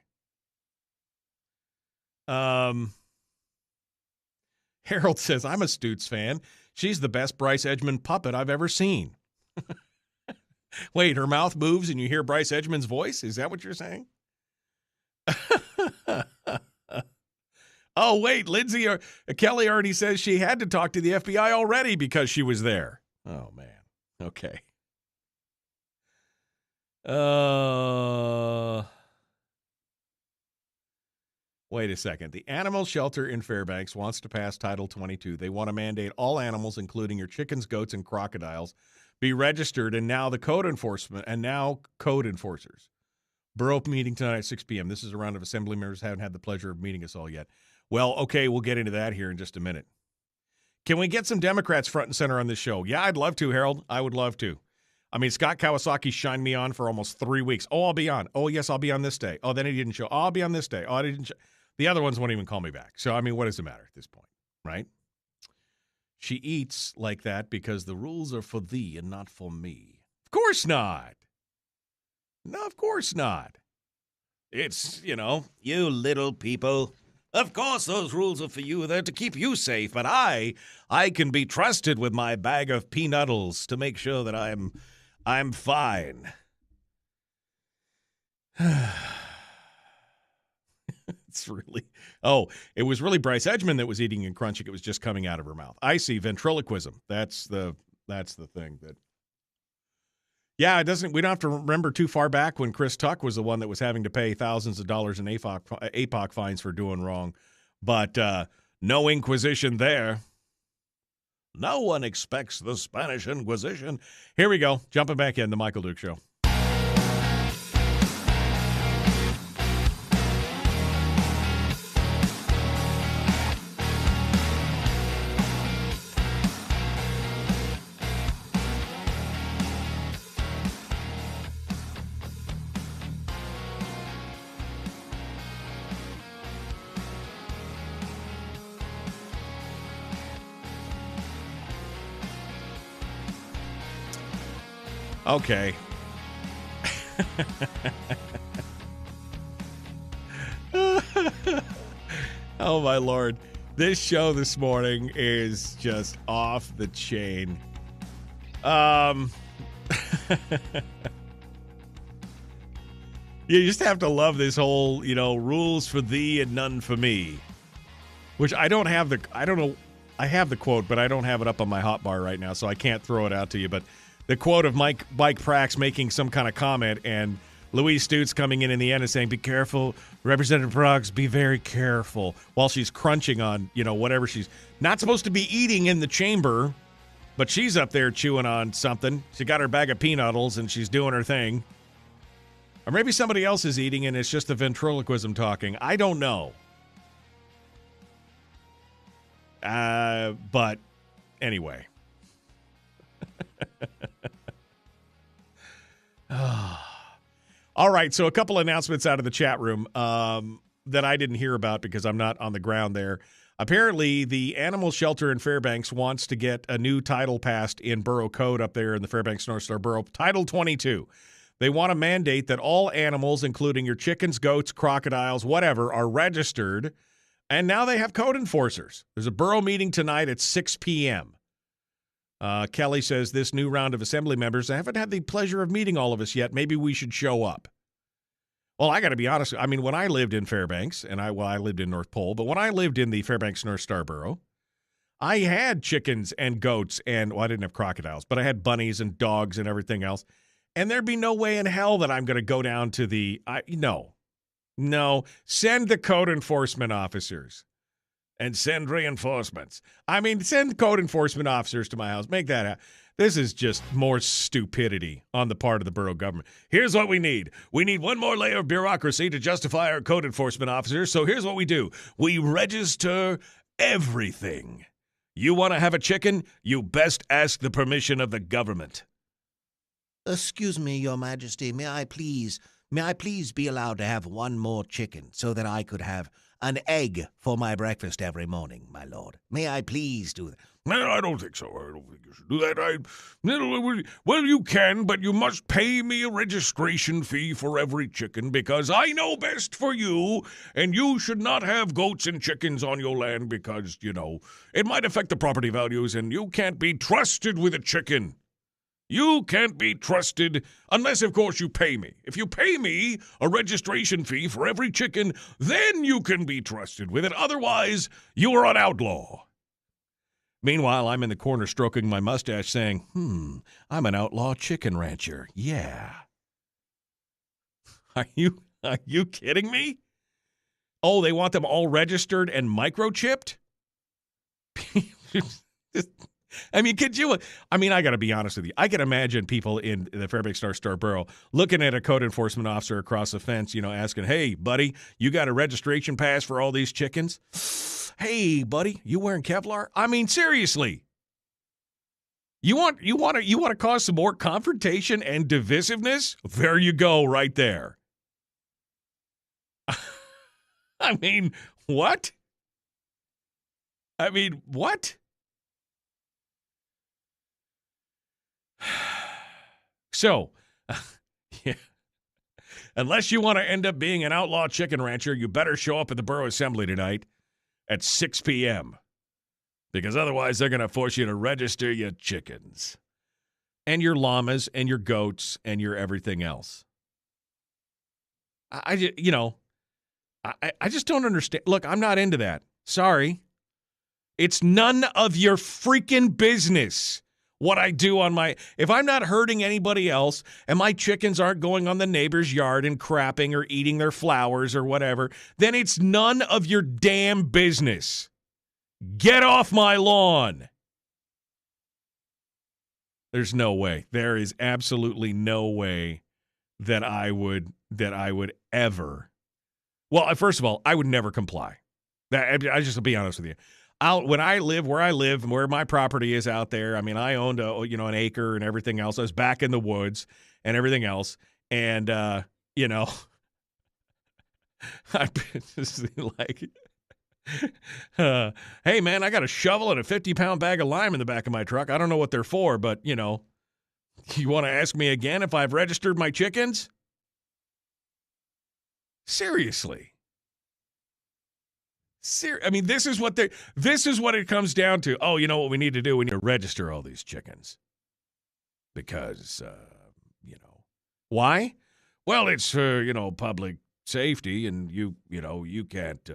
Harold says, I'm a Stoots fan. She's the best Bryce Edgmond puppet I've ever seen. Wait, her mouth moves and you hear Bryce Edgmond's voice? Is that what you're saying? Oh, wait, Lindsay Kelly already says she had to talk to the FBI already because she was there. Oh, man. Okay. Wait a second. The animal shelter in Fairbanks wants to pass Title 22. They want to mandate all animals, including your chickens, goats, and crocodiles, be registered, and now code enforcers. Borough meeting tonight at 6 p.m. This is a round of assembly members. Haven't had the pleasure of meeting us all yet. Well, okay, we'll get into that here in just a minute. Can we get some Democrats front and center on this show? Yeah, I'd love to, Harold. I would love to. I mean, Scott Kawasaki shined me on for almost 3 weeks. Oh, I'll be on. Oh, yes, I'll be on this day. Oh, then he didn't show. Oh, I'll be on this day. Oh, I didn't show. The other ones won't even call me back. So, I mean, what does it matter at this point, right? She eats like that because the rules are for thee and not for me. Of course not. No, of course not. It's, you little people. Of course those rules are for you. They're to keep you safe. But I can be trusted with my bag of peanuttles to make sure that I'm fine. It's really, it was really Bryce Edgmond that was eating and crunching. It was just coming out of her mouth. I see ventriloquism. That's the thing that. Yeah, we don't have to remember too far back when Chris Tuck was the one that was having to pay thousands of dollars in APOC fines for doing wrong. But no Inquisition there. No one expects the Spanish Inquisition. Here we go. Jumping back in, the Michael Duke Show. Okay. Oh, my Lord. This show this morning is just off the chain. You just have to love this whole, rules for thee and none for me. Which I don't have I have the quote, but I don't have it up on my hotbar right now, so I can't throw it out to you. But the quote of Mike Prax making some kind of comment, and Louise Stutes coming in the end and saying, be careful, Representative Broggs, be very careful, while she's crunching on, whatever she's not supposed to be eating in the chamber, but she's up there chewing on something. She got her bag of peanuts and she's doing her thing. Or maybe somebody else is eating and it's just the ventriloquism talking. I don't know. But anyway. All right, so a couple announcements out of the chat room that I didn't hear about because I'm not on the ground there. Apparently, the animal shelter in Fairbanks wants to get a new title passed in Borough Code up there in the Fairbanks North Star Borough, Title 22. They want to mandate that all animals, including your chickens, goats, crocodiles, whatever, are registered, and now they have code enforcers. There's a borough meeting tonight at 6 p.m. Kelly says this new round of assembly members, I haven't had the pleasure of meeting all of us yet. Maybe we should show up. Well, I got to be honest. I mean, when I lived in Fairbanks, and I lived in North Pole, but when I lived in the Fairbanks North Star Borough, I had chickens and goats and, I didn't have crocodiles, but I had bunnies and dogs and everything else. And there'd be no way in hell that I'm going to go down to no, send the code enforcement officers. And send reinforcements. I mean, send code enforcement officers to my house. Make that happen. This is just more stupidity on the part of the borough government. Here's what we need. We need one more layer of bureaucracy to justify our code enforcement officers. So here's what we do. We register everything. You want to have a chicken? You best ask the permission of the government. Excuse me, Your Majesty. May I please be allowed to have one more chicken so that I could have an egg for my breakfast every morning, my lord? May I please do that? No, I don't think so. I don't think you should do that. Well, you can, but you must pay me a registration fee for every chicken because I know best for you, and you should not have goats and chickens on your land because, it might affect the property values, and you can't be trusted with a chicken. You can't be trusted unless, of course, you pay me. If you pay me a registration fee for every chicken, then you can be trusted with it. Otherwise, you are an outlaw. Meanwhile, I'm in the corner stroking my mustache saying, I'm an outlaw chicken rancher. Yeah. Are you kidding me? Oh, they want them all registered and microchipped? I mean, I got to be honest with you. I can imagine people in the Fairbanks North Star Borough looking at a code enforcement officer across the fence, asking, hey, buddy, you got a registration pass for all these chickens? Hey, buddy, you wearing Kevlar? I mean, seriously. You want to cause some more confrontation and divisiveness? There you go, right there. I mean, what? So, yeah. Unless you want to end up being an outlaw chicken rancher, you better show up at the Borough Assembly tonight at 6 p.m. Because otherwise they're going to force you to register your chickens and your llamas and your goats and your everything else. I just don't understand. Look, I'm not into that. Sorry. It's none of your freaking business what I do if I'm not hurting anybody else and my chickens aren't going on the neighbor's yard and crapping or eating their flowers or whatever, then it's none of your damn business. Get off my lawn. There's no way. There is absolutely no way that I would ever. Well, first of all, I would never comply. I just to be honest with you. When I live where I live and where my property is out there, I mean, I owned an acre and everything else. I was back in the woods and everything else. And, I've been just like, hey, man, I got a shovel and a 50-pound bag of lime in the back of my truck. I don't know what they're for, but, you want to ask me again if I've registered my chickens? Seriously. I mean, this is what it comes down to. Oh, you know what we need to do? We need to register all these chickens. Because, why? Well, it's for, public safety, and you can't,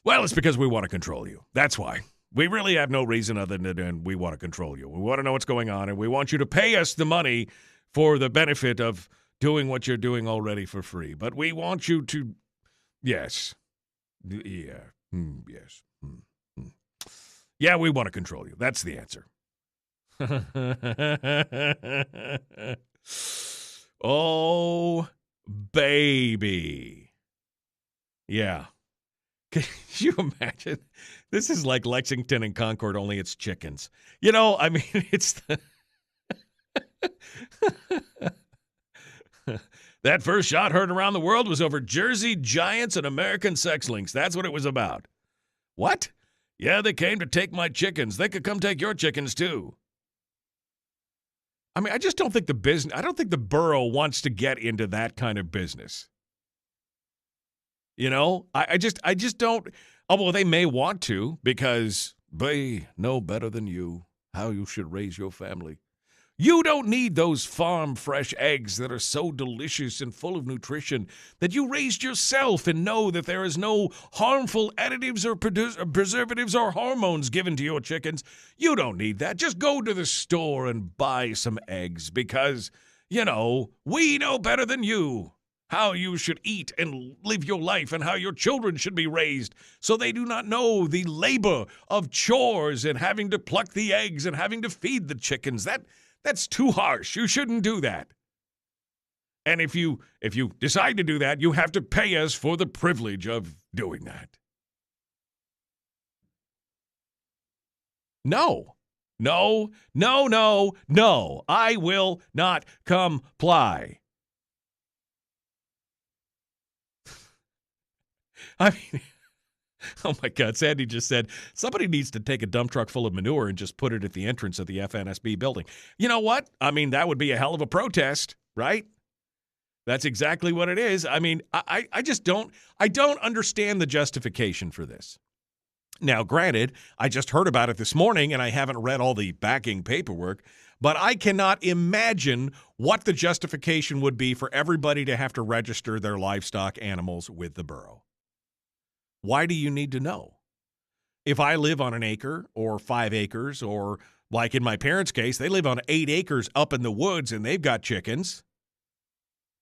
well, it's because we want to control you. That's why. We really have no reason other than we want to control you. We want to know what's going on, and we want you to pay us the money for the benefit of doing what you're doing already for free. But we want you to, yes. Yeah. Yes. Yeah, we want to control you. That's the answer. Oh, baby. Yeah. Can you imagine? This is like Lexington and Concord, only it's chickens. You know, I mean, it's the... That first shot heard around the world was over Jersey Giants and American sex links. That's what it was about. What? Yeah, they came to take my chickens. They could come take your chickens, too. I mean, I just don't think I don't think the borough wants to get into that kind of business. You know, I just don't. Oh, well, they may want to because they know better than you how you should raise your family. You don't need those farm fresh eggs that are so delicious and full of nutrition that you raised yourself and know that there is no harmful additives or preservatives or hormones given to your chickens. You don't need that. Just go to the store and buy some eggs because, you know, we know better than you how you should eat and live your life and how your children should be raised so they do not know the labor of chores and having to pluck the eggs and having to feed the chickens. That's too harsh. You shouldn't do that. And if you decide to do that, you have to pay us for the privilege of doing that. No. I will not comply. I mean, oh my God, Sandy just said, somebody needs to take a dump truck full of manure and just put it at the entrance of the FNSB building. You know what? I mean, that would be a hell of a protest, right? That's exactly what it is. I mean, I just don't understand the justification for this. Now, granted, I just heard about it this morning and I haven't read all the backing paperwork, but I cannot imagine what the justification would be for everybody to have to register their livestock animals with the borough. Why do you need to know? If I live on an acre or 5 acres, or like in my parents' case, they live on 8 acres up in the woods and they've got chickens.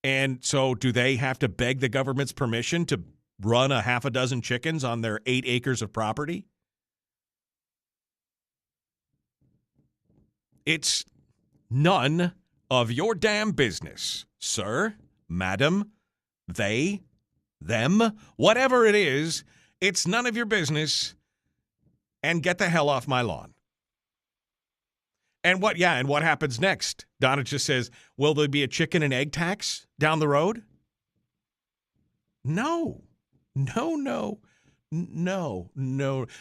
And so do they have to beg the government's permission to run a half a dozen chickens on their 8 acres of property? It's none of your damn business, sir, madam, they, them, whatever it is, it's none of your business, and get the hell off my lawn. And what happens next? Donna just says, will there be a chicken and egg tax down the road? No. This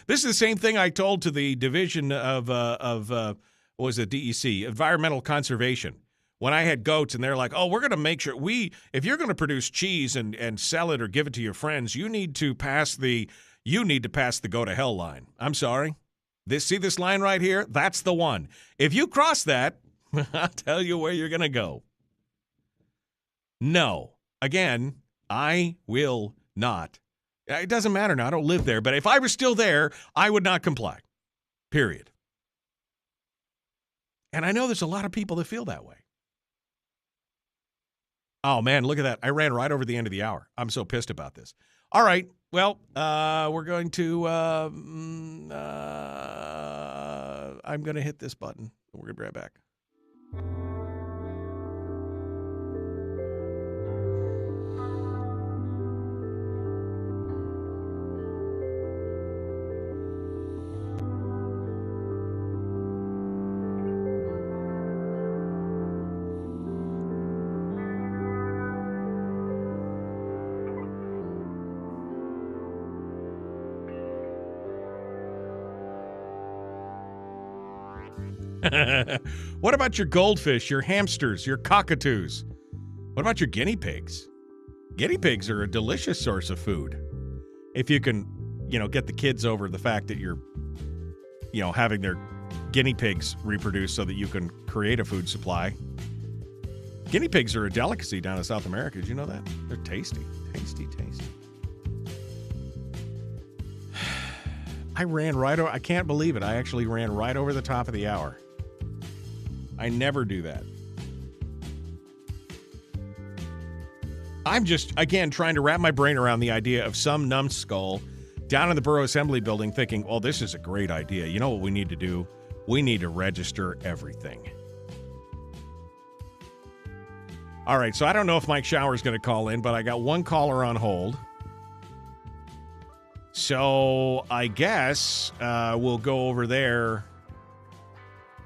is the same thing I told to the division of what was it, DEC, Environmental Conservation. When I had goats and they're like, oh, we're going to make sure if you're going to produce cheese and sell it or give it to your friends, you need to pass the go to hell line. I'm sorry. See this line right here? That's the one. If you cross that, I'll tell you where you're going to go. No. Again, I will not. It doesn't matter now. I don't live there. But if I were still there, I would not comply. Period. And I know there's a lot of people that feel that way. Oh, man, look at that. I ran right over the end of the hour. I'm so pissed about this. All right. Well, we're going to I'm going to hit this button. We're going to be right back. What about your goldfish, your hamsters, your cockatoos? What about your guinea pigs? Guinea pigs are a delicious source of food. If you can, get the kids over the fact that you're, having their guinea pigs reproduce so that you can create a food supply. Guinea pigs are a delicacy down in South America. Did you know that? They're tasty. Tasty. I can't believe it. I actually ran right over the top of the hour. I never do that. I'm just, again, trying to wrap my brain around the idea of some numbskull down in the Borough Assembly building thinking, well, this is a great idea. You know what we need to do? We need to register everything. All right, so I don't know if Mike Shower's going to call in, but I got one caller on hold. So I guess we'll go over there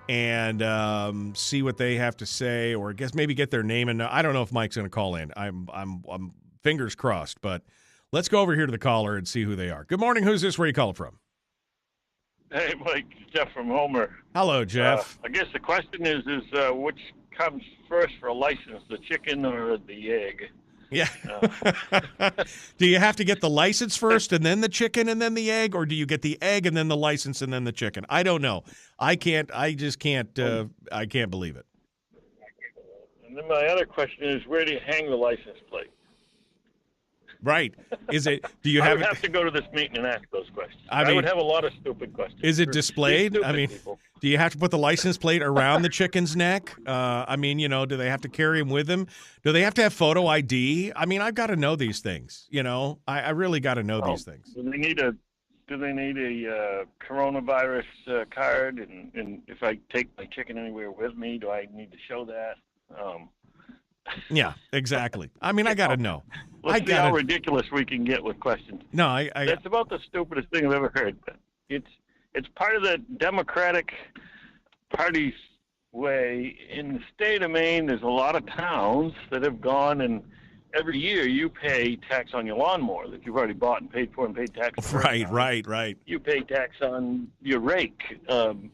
and see what they have to say, or I guess maybe get their name. And I don't know if Mike's going to call in. I'm fingers crossed, but let's go over here to the caller and see who they are. Good morning. Who's this? Where are you calling from? Hey, Mike. Jeff from Homer. Hello, Jeff. I guess the question is which comes first for a license, the chicken or the egg? Yeah. Do you have to get the license first and then the chicken and then the egg, or do you get the egg and then the license and then the chicken? I don't know. I can't believe it. And then my other question is, where do you hang the license plate? Right. Is it, do you I have would have to go to this meeting and ask those questions. I I would mean, have a lot of stupid questions. Is it displayed? I mean, people. Do you have to put the license plate around the chicken's neck? I mean, do they have to carry him with them? Do they have to have photo ID? I mean, I've got to know these things. I really got to know these things. Do they need a coronavirus card? And if I take my chicken anywhere with me, do I need to show that? Yeah, exactly. I mean, I got to know. Let's see how ridiculous we can get with questions. No, that's about the stupidest thing I've ever heard. It's part of the Democratic Party's way. In the state of Maine, there's a lot of towns that have gone, and every year you pay tax on your lawnmower that you've already bought and paid for and paid tax for. Right. You pay tax on your rake,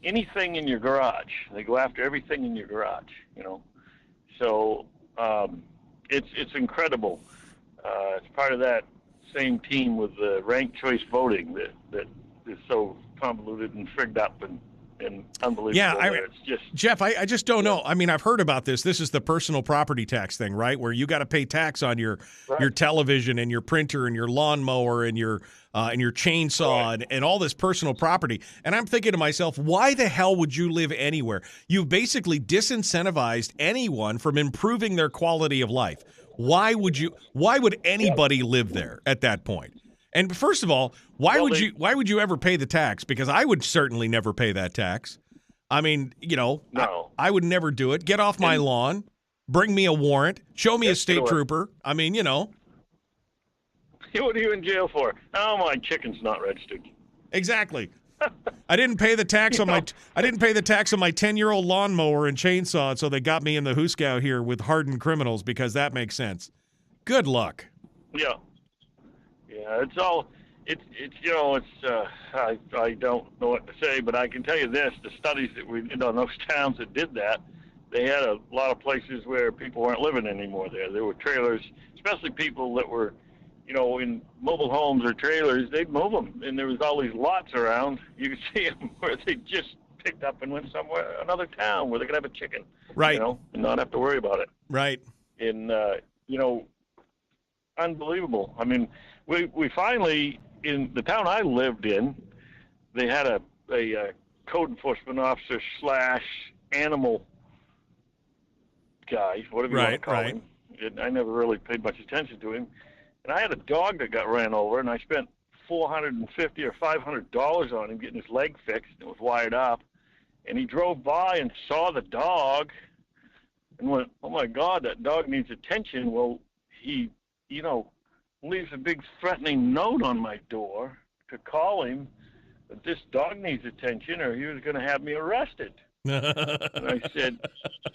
anything in your garage. They go after everything in your garage, So it's incredible. It's part of that same team with the ranked choice voting that is so convoluted and frigged up and unbelievable. Yeah, it's just Jeff, I just don't know. I mean, I've heard about this. This is the personal property tax thing, right? Where you got to pay tax on your television and your printer and your lawnmower and your chainsaw and all this personal property. And I'm thinking to myself, why the hell would you live anywhere? You've basically disincentivized anyone from improving their quality of life. Why would anybody live there at that point? And first of all, why would you ever pay the tax? Because I would certainly never pay that tax. I mean, no. I would never do it. Get off my lawn. Bring me a warrant. Show me a state trooper. I mean, What are you in jail for? Oh, my chicken's not registered. Exactly. I didn't pay the tax on my 10-year-old lawnmower and chainsaw, and so they got me in the Hooskow here with hardened criminals because that makes sense. Good luck. Yeah. Yeah, I don't know what to say, but I can tell you this, the studies that we did on those towns that did that, they had a lot of places where people weren't living anymore there. There were trailers, especially people that were, in mobile homes or trailers, they'd move them, and there was all these lots around. You could see them where they just picked up and went somewhere, another town where they could have a chicken, right? And not have to worry about it, right? And unbelievable. I mean, we finally, in the town I lived in, they had a code enforcement officer / animal guy, whatever you want to call him. I never really paid much attention to him. And I had a dog that got ran over, and I spent $450 or $500 on him getting his leg fixed. It was wired up. And he drove by and saw the dog and went, oh, my God, that dog needs attention. Well, he, leaves a big threatening note on my door to call him that this dog needs attention or he was going to have me arrested. And I said,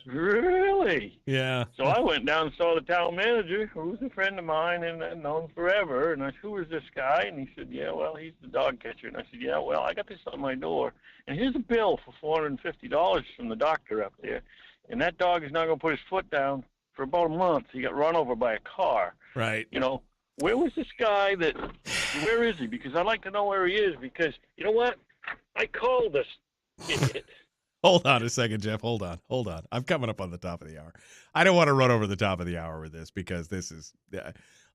really? Yeah. So I went down and saw the town manager, who was a friend of mine and I've known forever. And I said, who is this guy? And he said, yeah, well, he's the dog catcher. And I said, yeah, well, I got this on my door. And here's a bill for $450 from the doctor up there. And that dog is not going to put his foot down for about a month. He got run over by a car. Right. Where was this guy where is he? Because I'd like to know where he is because, you know what? I called this idiot. Hold on a second, Jeff. Hold on. I'm coming up on the top of the hour. I don't want to run over the top of the hour with this because this is,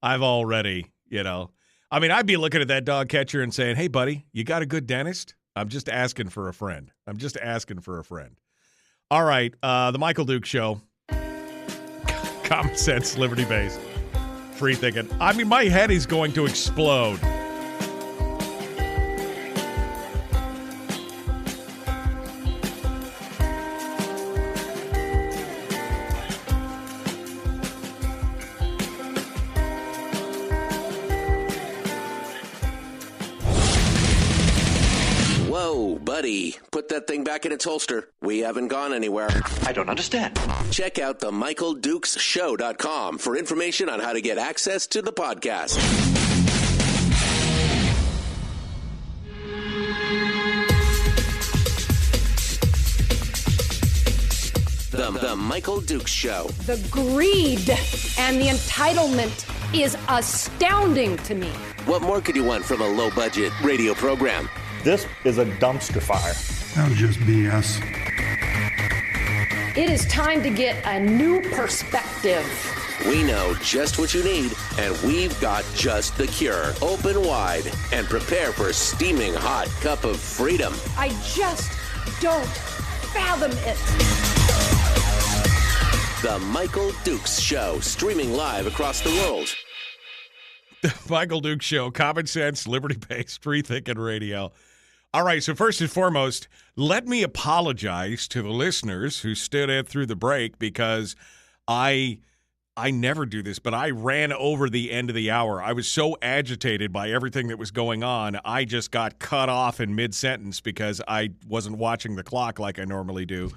I've already, I'd be looking at that dog catcher and saying, hey, buddy, you got a good dentist? I'm just asking for a friend. All right. The Michael Duke Show. Common sense, liberty-based. Tree thinking. I mean, my head is going to explode. Whoa, buddy. Put that thing back in its holster. We haven't gone anywhere. I don't understand. Check out the MichaelDukesShow.com for information on how to get access to the podcast. The Michael Dukes Show. The greed and the entitlement is astounding to me. What more could you want from a low-budget radio program? This is a dumpster fire. That was just BS. It is time to get a new perspective. We know just what you need, and we've got just the cure. Open wide and prepare for a steaming hot cup of freedom. I just don't fathom it. The Michael Dukes Show, streaming live across the world. The Michael Dukes Show, common sense, liberty-based, free-thinking radio. All right, so first and foremost, let me apologize to the listeners who stood in through the break because I never do this, but I ran over the end of the hour. I was so agitated by everything that was going on, I just got cut off in mid-sentence because I wasn't watching the clock like I normally do.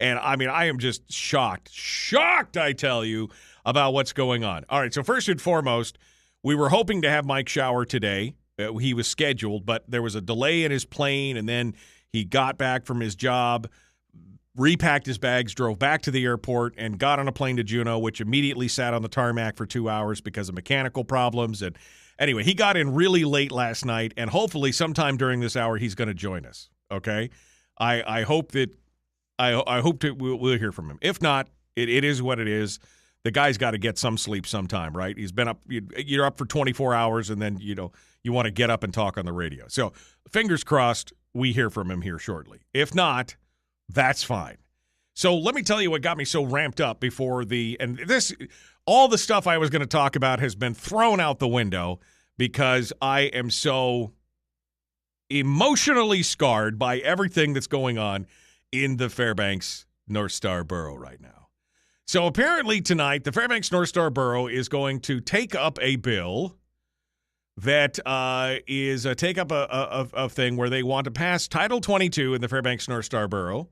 And, I mean, I am just shocked, I tell you, about what's going on. All right, so first and foremost, we were hoping to have Mike Shower today. He was scheduled, but there was a delay in his plane, and then he got back from his job, repacked his bags, drove back to the airport, and got on a plane to Juneau, which immediately sat on the tarmac for 2 hours because of mechanical problems. And anyway, he got in really late last night, and hopefully sometime during this hour he's going to join us, okay? I hope that we'll hear from him. If not, it is what it is. The guy's got to get some sleep sometime, right? He's been up. You're up for 24 hours, and then, you want to get up and talk on the radio. So fingers crossed we hear from him here shortly. If not, that's fine. So let me tell you what got me so ramped up all the stuff I was going to talk about has been thrown out the window because I am so emotionally scarred by everything that's going on in the Fairbanks North Star Borough right now. So apparently tonight, the Fairbanks North Star Borough is going to take up a bill that is a thing where they want to pass Title 22 in the Fairbanks North Star Borough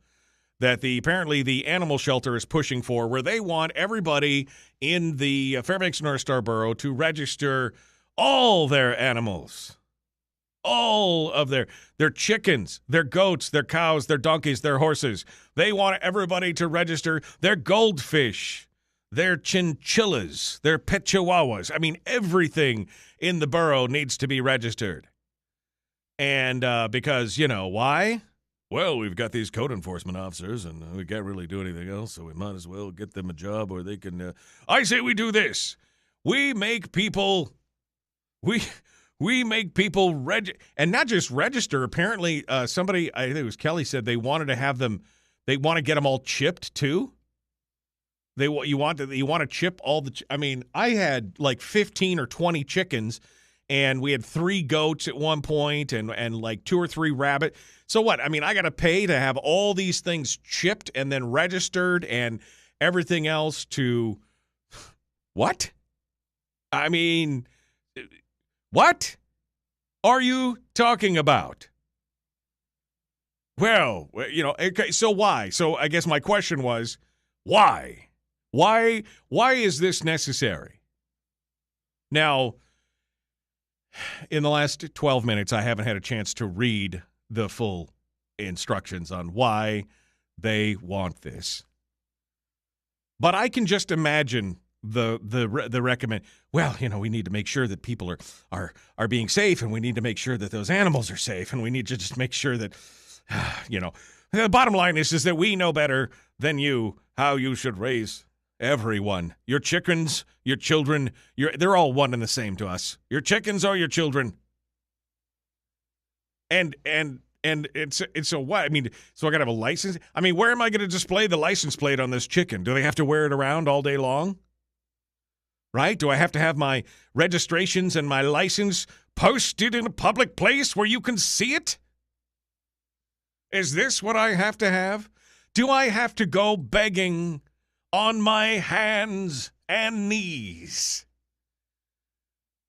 that apparently the animal shelter is pushing for, where they want everybody in the Fairbanks North Star Borough to register all their animals. All of their chickens, their goats, their cows, their donkeys, their horses. They want everybody to register their goldfish, their chinchillas, their pet chihuahuas. I mean, everything in the borough needs to be registered. And because, why? Well, we've got these code enforcement officers, and we can't really do anything else, so we might as well get them a job where they can... I say we do this. We make people... We make people and not just register. Apparently, somebody, I think it was Kelly, said they wanted to have them. They want to get them all chipped too. You want to chip all the. I mean, I had like 15 or 20 chickens, and we had 3 goats at one point, and like 2 or 3 rabbit. So what? I mean, I got to pay to have all these things chipped and then registered and everything else to what? I mean. What are you talking about? Well, okay, so why? So I guess my question was, why? Why is this necessary? Now, in the last 12 minutes, I haven't had a chance to read the full instructions on why they want this. But I can just imagine the recommend. Well, we need to make sure that people are being safe, and we need to make sure that those animals are safe, and we need to just make sure that, the bottom line is that we know better than you how you should raise everyone. Your chickens, your children, they're all one and the same to us. Your chickens are your children. And it's so what? I mean, so I got to have a license? I mean, where am I going to display the license plate on this chicken? Do they have to wear it around all day long? right? Do I have to have my registrations and my license posted in a public place where you can see it? Is this what I have to have? Do I have to go begging on my hands and knees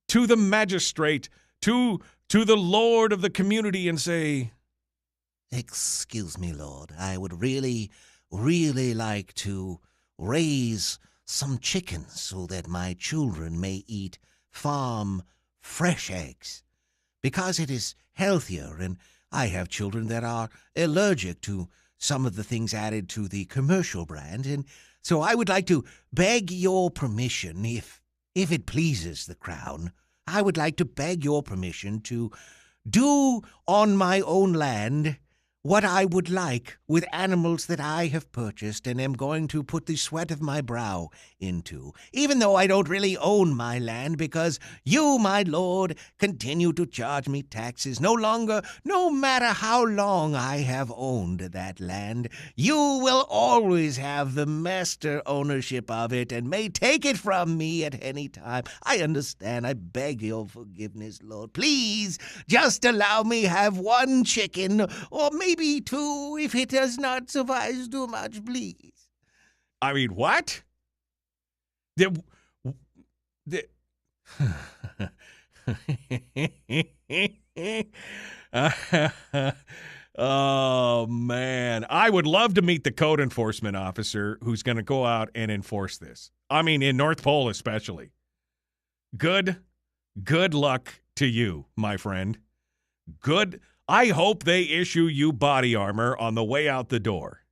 to the magistrate, to the lord of the community and say, "Excuse me, Lord, I would really like to raise some chickens so that my children may eat farm fresh eggs, because it is healthier, and I have children that are allergic to some of the things added to the commercial brand, and so I would like to beg your permission, if it pleases the Crown, I would like to beg your permission to do on my own land what I would like with animals that I have purchased and am going to put the sweat of my brow into, even though I don't really own my land, because you, my lord, continue to charge me taxes no matter how long I have owned that land. You will always have the master ownership of it and may take it from me at any time. I understand. I beg your forgiveness, Lord. Please, just allow me have one chicken, or maybe two, if it does not suffice too much, please. I mean, what? Oh, man. I would love to meet the code enforcement officer who's going to go out and enforce this. I mean, in North Pole especially. Good luck to you, my friend. I hope they issue you body armor on the way out the door.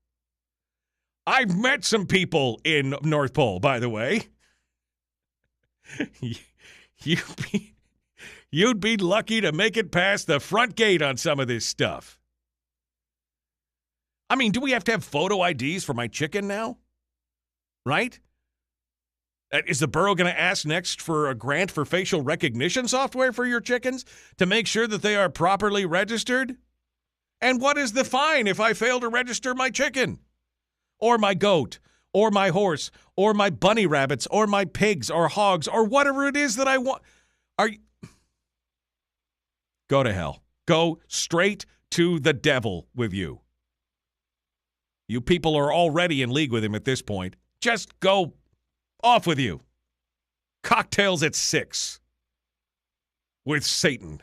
I've met some people in North Pole, by the way. You'd be lucky to make it past the front gate on some of this stuff. I mean, do we have to have photo IDs for my chicken now? Right? Is the borough going to ask next for a grant for facial recognition software for your chickens to make sure that they are properly registered? And what is the fine if I fail to register my chicken? Or my goat? Or my horse? Or my bunny rabbits? Or my pigs? Or hogs? Or whatever it is that I want? Go to hell. Go straight to the devil with you. You people are already in league with him at this point. Just go off with you. Cocktails at 6 with Satan.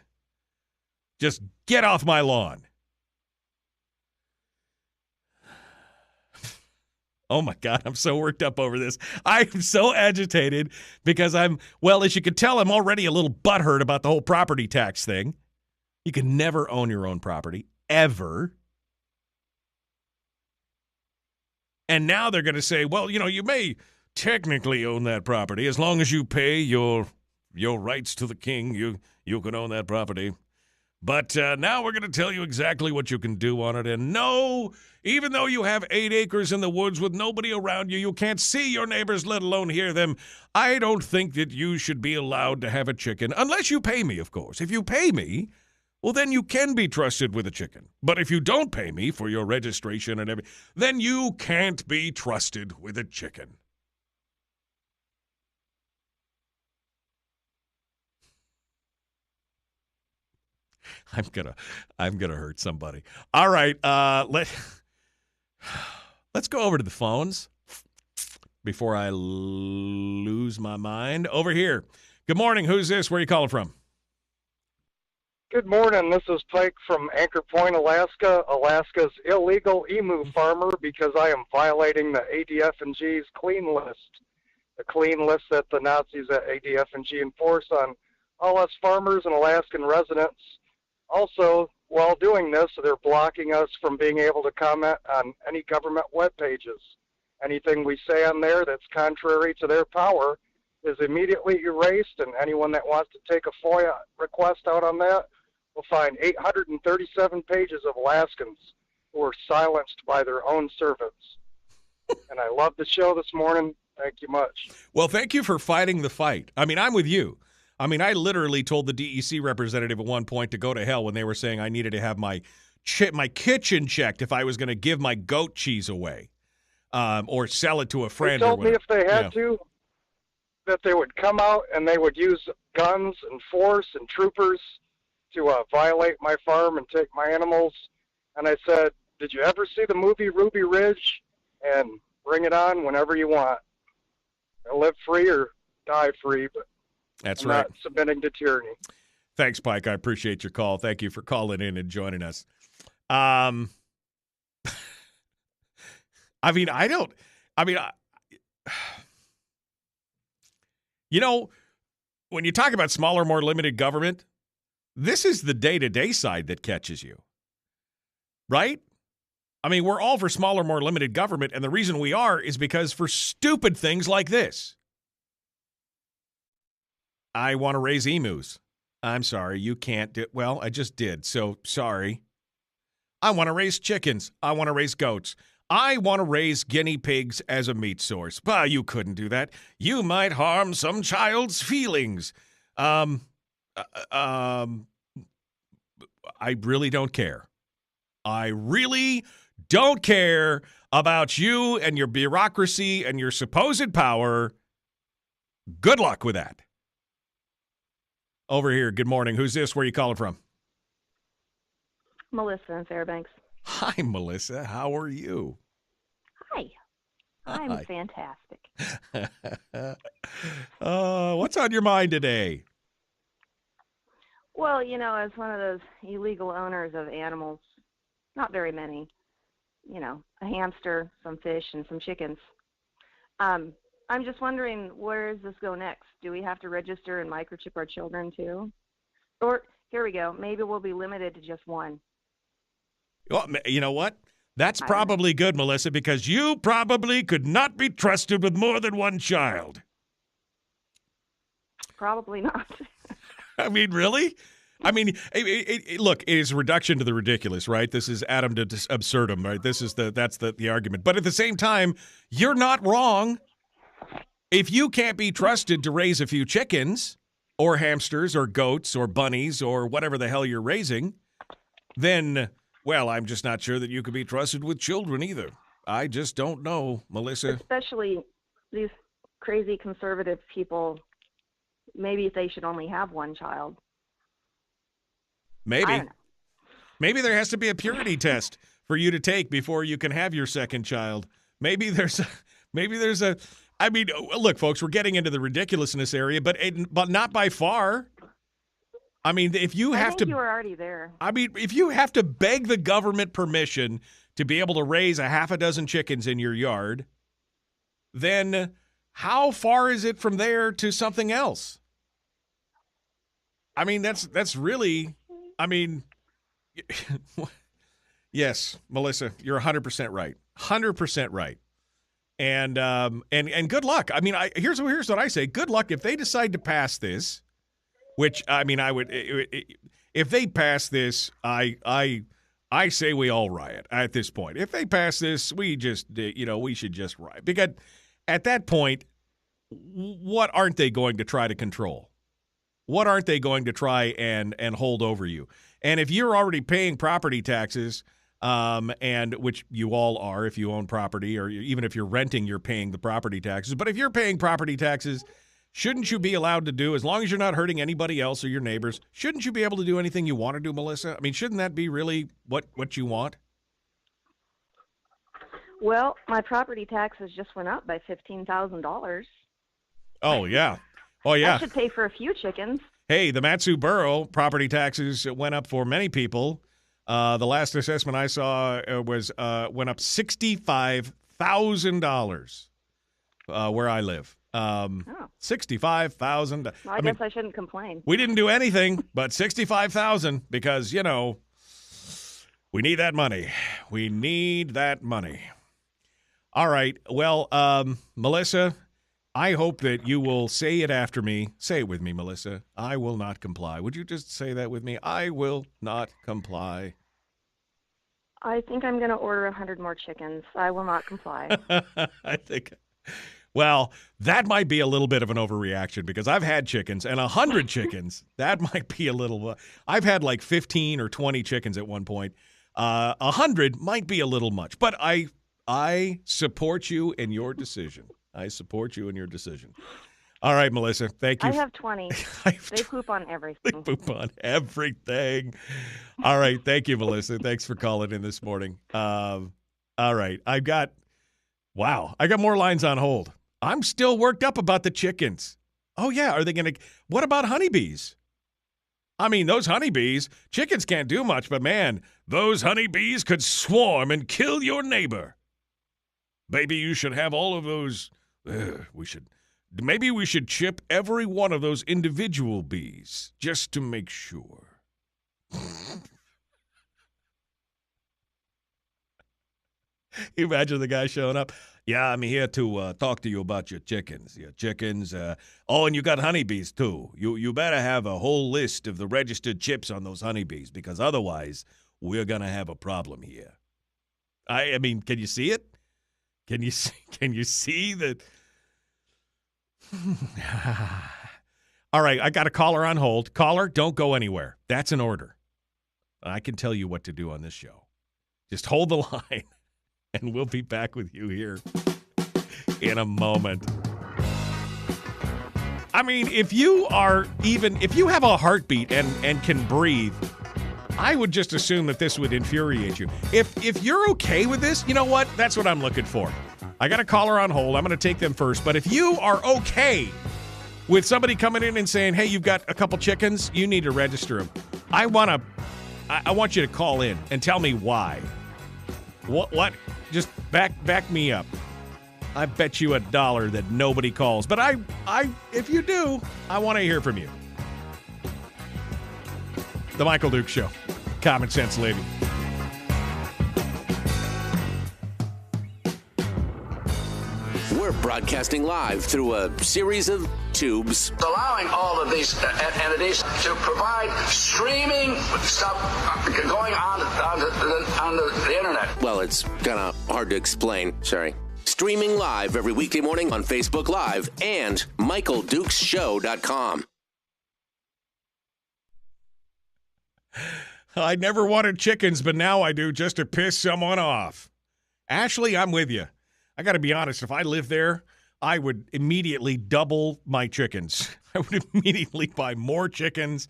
Just get off my lawn. Oh my God, I'm so worked up over this. I'm so agitated because as you can tell, I'm already a little butthurt about the whole property tax thing. You can never own your own property, ever. And now they're going to say, well, you may technically own that property as long as you pay your rights to the king. You can own that property. But now we're going to tell you exactly what you can do on it. And no, even though you have 8 acres in the woods with nobody around you, you can't see your neighbors, let alone hear them. I don't think that you should be allowed to have a chicken, unless you pay me, of course. If you pay me, well, then you can be trusted with a chicken. But if you don't pay me for your registration and everything, then you can't be trusted with a chicken. I'm gonna hurt somebody. All right, let's go over to the phones before I lose my mind. Over here. Good morning. Who's this? Where are you calling from? Good morning. This is Pike from Anchor Point, Alaska. Alaska's illegal emu farmer because I am violating the ADF&G's clean list, the clean list that the Nazis at ADF&G enforce on all us farmers and Alaskan residents. Also, while doing this, they're blocking us from being able to comment on any government web pages. Anything we say on there that's contrary to their power is immediately erased, and anyone that wants to take a FOIA request out on that will find 837 pages of Alaskans who are silenced by their own servants. And I love the show this morning. Thank you much. Well, thank you for fighting the fight. I mean, I'm with you. I mean, I literally told the DEC representative at one point to go to hell when they were saying I needed to have my kitchen checked if I was going to give my goat cheese away or sell it to a friend. They told me if they had to. that they would come out and they would use guns and force and troopers to violate my farm and take my animals. And I said, did you ever see the movie Ruby Ridge? And bring it on whenever you want. I'll live free or die free, but that's I'm right. not submitting to tyranny. Thanks, Pike. I appreciate your call. Thank you for calling in and joining us. When you talk about smaller, more limited government, this is the day-to-day side that catches you, right? I mean, we're all for smaller, more limited government, and the reason we are is because for stupid things like this. I want to raise emus. I'm sorry, you can't do. Well, I just did, so sorry. I want to raise chickens. I want to raise goats. I want to raise guinea pigs as a meat source. Bah, you couldn't do that. You might harm some child's feelings. I really don't care. I really don't care about you and your bureaucracy and your supposed power. Good luck with that. Over here, good morning. Who's this? Where are you calling from? Melissa in Fairbanks. Hi, Melissa. How are you? Hi. I'm fantastic. What's on your mind today? Well, as one of those illegal owners of animals, not very many, a hamster, some fish, and some chickens. I'm just wondering, where does this go next? Do we have to register and microchip our children too? Or, here we go, maybe we'll be limited to just one. Well, you know what? That's probably good, Melissa, because you probably could not be trusted with more than one child. Probably not. I mean, really? I mean, look, it is a reduction to the ridiculous, right? This is Adam to absurdum, right? That's the argument. But at the same time, you're not wrong. If you can't be trusted to raise a few chickens or hamsters or goats or bunnies or whatever the hell you're raising, then, well, I'm just not sure that you could be trusted with children either. I just don't know, Melissa. Especially these crazy conservative people, maybe they should only have one child. Maybe. Maybe there has to be a purity test for you to take before you can have your second child. Maybe there's a I mean, look, folks, we're getting into the ridiculousness area, but not by far. I mean, if you have to, you were already there. I mean, if you have to beg the government permission to be able to raise a half a dozen chickens in your yard, then how far is it from there to something else? I mean, that's really, I mean, yes, Melissa, you're 100% right. 100% right. And good luck. I mean, here's what I say. Good luck if they decide to pass this, which, I mean, I would, if they pass this, I say we all riot at this point. If they pass this, we just, we should just riot. Because at that point, what aren't they going to try to control? What aren't they going to try and hold over you? And if you're already paying property taxes, and which you all are if you own property, or even if you're renting, you're paying the property taxes. But if you're paying property taxes, shouldn't you be allowed to do, as long as you're not hurting anybody else or your neighbors, shouldn't you be able to do anything you want to do, Melissa? I mean, shouldn't that be really what you want? Well, my property taxes just went up by $15,000. Oh, yeah. Oh, yeah. I should pay for a few chickens. Hey, the Matsu Borough property taxes went up for many people. The last assessment I saw went up $65,000 where I live. $65,000. Well, I guess I shouldn't complain. We didn't do anything but $65,000 because, we need that money. We need that money. All right. Well, Melissa, I hope that you will say it after me. Say it with me, Melissa. I will not comply. Would you just say that with me? I will not comply. I think I'm going to order 100 more chickens. I will not comply. I think, well, that might be a little bit of an overreaction because I've had chickens, and 100 chickens, that might be a little, I've had like 15 or 20 chickens at one point. 100 might be a little much, but I support you in your decision. I support you in your decision. All right, Melissa. Thank you. I have 20. They poop on everything. They poop on everything. All right. Thank you, Melissa. Thanks for calling in this morning. All right. I got more lines on hold. I'm still worked up about the chickens. Oh, yeah. Are they going to – what about honeybees? I mean, those honeybees, chickens can't do much, but, man, those honeybees could swarm and kill your neighbor. Maybe you should have all of those maybe we should chip every one of those individual bees just to make sure. Imagine the guy showing up. Yeah, I'm here to talk to you about your chickens. Your chickens. And you got honeybees, too. You better have a whole list of the registered chips on those honeybees, because otherwise we're going to have a problem here. I mean, can you see it? Can you see that? All right, I got a caller on hold. Caller, don't go anywhere. That's an order. I can tell you what to do on this show. Just hold the line, and we'll be back with you here in a moment. I mean, if you have a heartbeat and can breathe, I would just assume that this would infuriate you. If you're okay with this, you know what? That's what I'm looking for. I got a caller on hold. I'm going to take them first. But if you are okay with somebody coming in and saying, hey, you've got a couple chickens, you need to register them. I want you to call in and tell me why. What? Just back me up. I bet you $1 that nobody calls. But if you do, I want to hear from you. The Michael Dukes Show. Common Sense Lady. We're broadcasting live through a series of tubes. Allowing all of these entities to provide streaming stuff going on the internet. Well, it's kind of hard to explain. Sorry. Streaming live every weekday morning on Facebook Live and MichaelDukesShow.com. I never wanted chickens, but now I do, just to piss someone off. Ashley, I'm with you. I got to be honest. If I lived there, I would immediately double my chickens. I would immediately buy more chickens.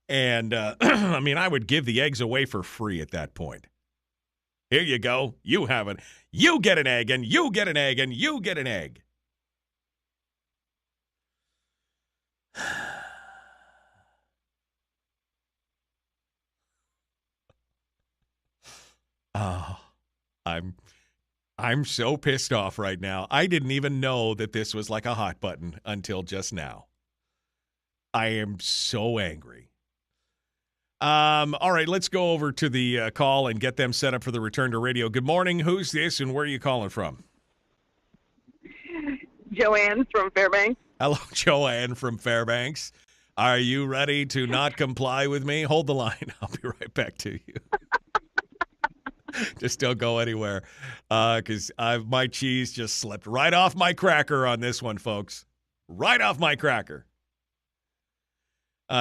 And, I mean, I would give the eggs away for free at that point. Here you go. You have it. You get an egg, and you get an egg, and you get an egg. Oh, I'm so pissed off right now. I didn't even know that this was like a hot button until just now. I am so angry. All right, let's go over to the call and get them set up for the return to radio. Good morning. Who's this, and where are you calling from? Joanne from Fairbanks. Hello, Joanne from Fairbanks. Are you ready to not comply with me? Hold the line. I'll be right back to you. Just don't go anywhere, because my cheese just slipped right off my cracker on this one, folks. Right off my cracker.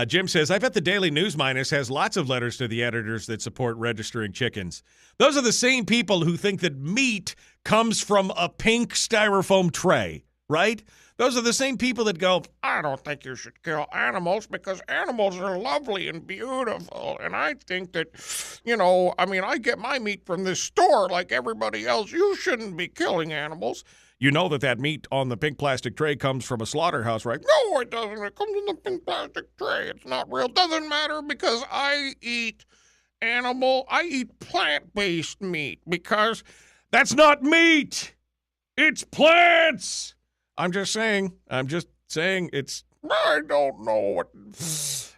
Jim says, I bet the Daily News Minus has lots of letters to the editors that support registering chickens. Those are the same people who think that meat comes from a pink styrofoam tray, right? Those are the same people that go, I don't think you should kill animals because animals are lovely and beautiful. And I think that, I get my meat from this store like everybody else. You shouldn't be killing animals. You know that meat on the pink plastic tray comes from a slaughterhouse, right? No, it doesn't. It comes in the pink plastic tray. It's not real. Doesn't matter because I eat plant-based meat because that's not meat. It's plants. I'm just saying it's, I don't know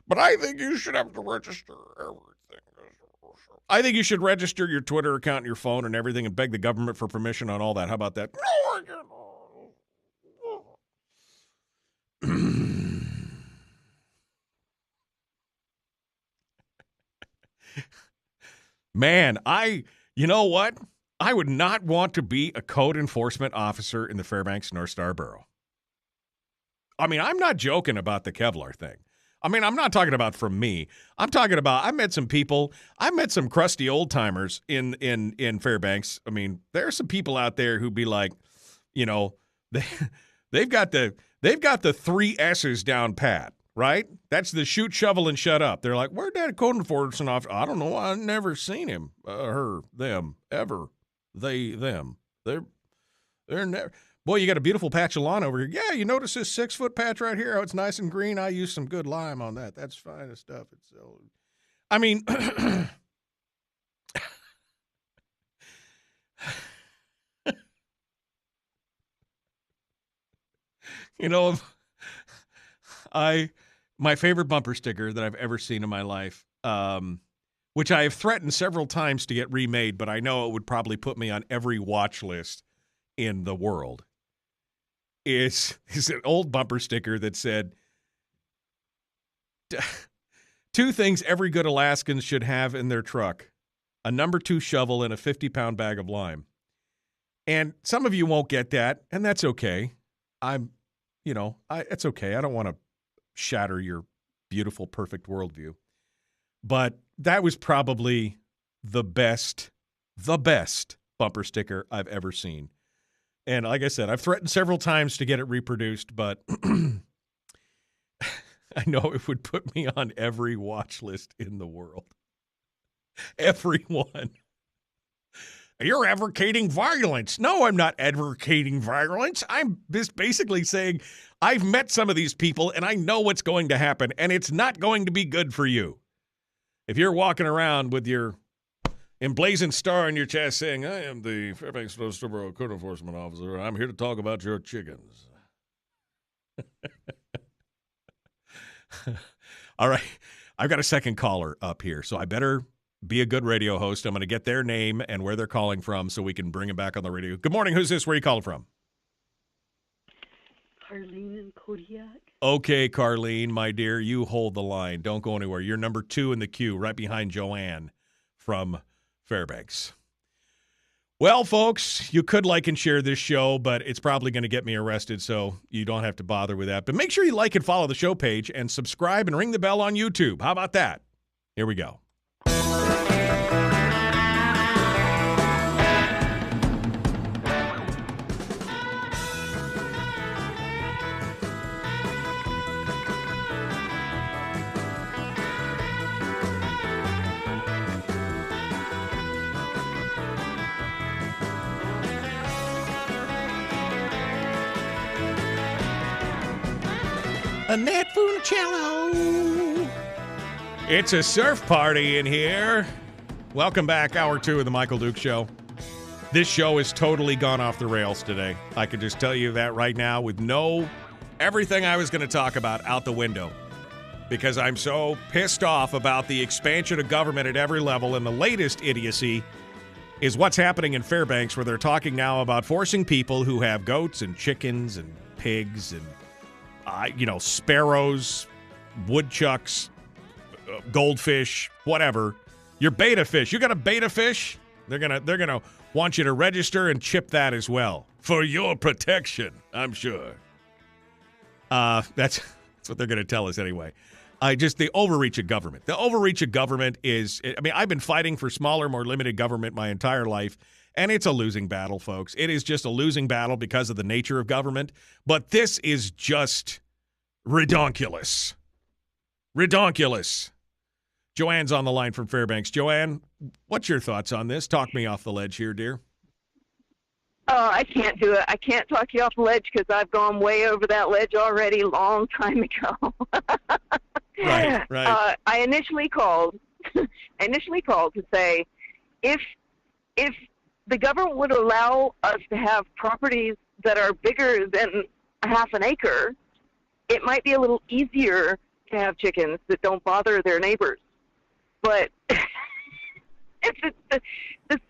but I think you should have to register everything. I think you should register your Twitter account and your phone and everything and beg the government for permission on all that. How about that? Man, you know what? I would not want to be a code enforcement officer in the Fairbanks North Star Borough. I mean, I'm not joking about the Kevlar thing. I mean, I'm not talking about from me. I'm talking about I met some crusty old timers in Fairbanks. I mean, there are some people out there who'd be like, they've got the They've got the 3 S's down pat, right? That's the shoot, shovel, and shut up. They're like, where'd that code enforcement officer? I don't know. I've never seen him, her, them, ever. They, them. They're never. Boy, you got a beautiful patch of lawn over here. Yeah, you notice this 6-foot patch right here? Oh, it's nice and green. I used some good lime on that. That's fine as stuff. I mean, you know, my favorite bumper sticker that I've ever seen in my life, which I have threatened several times to get remade, but I know it would probably put me on every watch list in the world, is an old bumper sticker that said, 2 things every good Alaskan should have in their truck: a number 2 shovel and a 50-pound bag of lime. And some of you won't get that, and that's okay. It's okay. I don't want to shatter your beautiful, perfect worldview. But that was probably the best bumper sticker I've ever seen. And like I said, I've threatened several times to get it reproduced, but I know it would put me on every watch list in the world. Everyone. You're advocating violence. No, I'm not advocating violence. I'm just basically saying I've met some of these people and I know what's going to happen, and it's not going to be good for you. If you're walking around with your emblazoned star on your chest saying, I am the Fairbanks Borough Code Enforcement Officer, I'm here to talk about your chickens. All right. I've got a second caller up here, so I better be a good radio host. I'm going to get their name and where they're calling from so we can bring them back on the radio. Good morning. Who's this? Where are you calling from? Carlene in Kodiak. Okay, Carlene, my dear, you hold the line. Don't go anywhere. You're number 2 in the queue, right behind Joanne from Fairbanks. Well, folks, you could like and share this show, but it's probably going to get me arrested, so you don't have to bother with that. But make sure you like and follow the show page and subscribe and ring the bell on YouTube. How about that? Here we go. Annette Funicello. It's a surf party in here. Welcome back, hour 2 of the Michael Duke Show. This show is totally gone off the rails today. I can just tell you that right now with everything I was going to talk about out the window, because I'm so pissed off about the expansion of government at every level. And the latest idiocy is what's happening in Fairbanks, where they're talking now about forcing people who have goats and chickens and pigs and sparrows, woodchucks, goldfish, whatever. Your beta fish. You got a beta fish? They're gonna want you to register and chip that as well for your protection, I'm sure. That's what they're gonna tell us anyway. The overreach of government. The overreach of government is. I've been fighting for smaller, more limited government my entire life. And it's a losing battle, folks. It is just a losing battle because of the nature of government. But this is just redonkulous. Redonkulous. Joanne's on the line from Fairbanks. Joanne, what's your thoughts on this? Talk me off the ledge here, dear. Oh, I can't do it. I can't talk you off the ledge because I've gone way over that ledge already a long time ago. Right. I initially called to say if the government would allow us to have properties that are bigger than a half an acre, it might be a little easier to have chickens that don't bother their neighbors. But the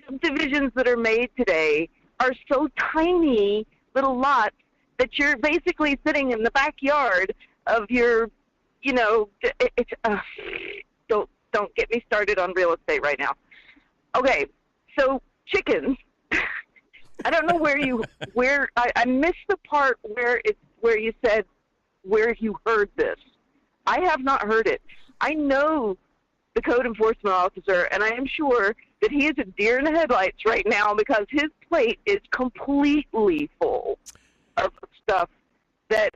subdivisions that are made today are so tiny little lots that you're basically sitting in the backyard of your, don't get me started on real estate right now. Okay, so chickens. I don't know where I missed the part where you said where you heard this. I have not heard it. I know the code enforcement officer, and I am sure that he is a deer in the headlights right now because his plate is completely full of stuff that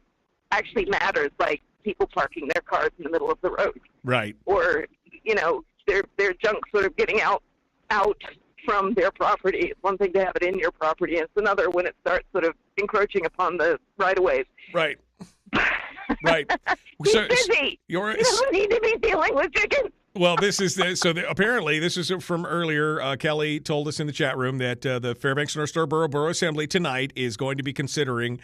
actually matters, like people parking their cars in the middle of the road, Right. or their junk sort of getting out from their property. It's one thing to have it in your property, and it's another when it starts sort of encroaching upon the right-of-ways. Right. Right. He's busy. You don't need to be dealing with chickens. Well, apparently this is from earlier. Kelly told us in the chat room that the Fairbanks North Star Borough Assembly tonight is going to be considering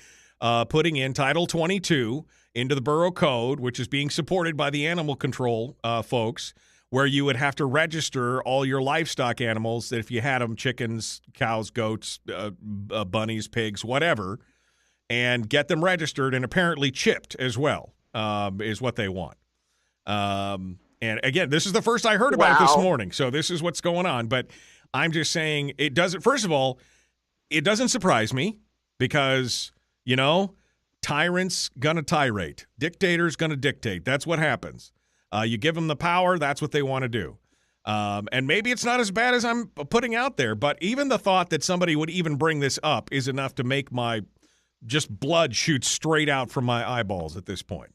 putting in Title 22 into the Borough Code, which is being supported by the animal control folks, where you would have to register all your livestock animals, that if you had them, chickens, cows, goats, bunnies, pigs, whatever, and get them registered and apparently chipped as well, is what they want. And again, this is the first I heard about it this morning, so this is what's going on. But I'm just saying, it doesn't. First of all, it doesn't surprise me because, tyrants gonna tirade, dictators gonna dictate. That's what happens. You give them the power, that's what they want to do. And maybe it's not as bad as I'm putting out there, but even the thought that somebody would even bring this up is enough to make my just blood shoot straight out from my eyeballs at this point.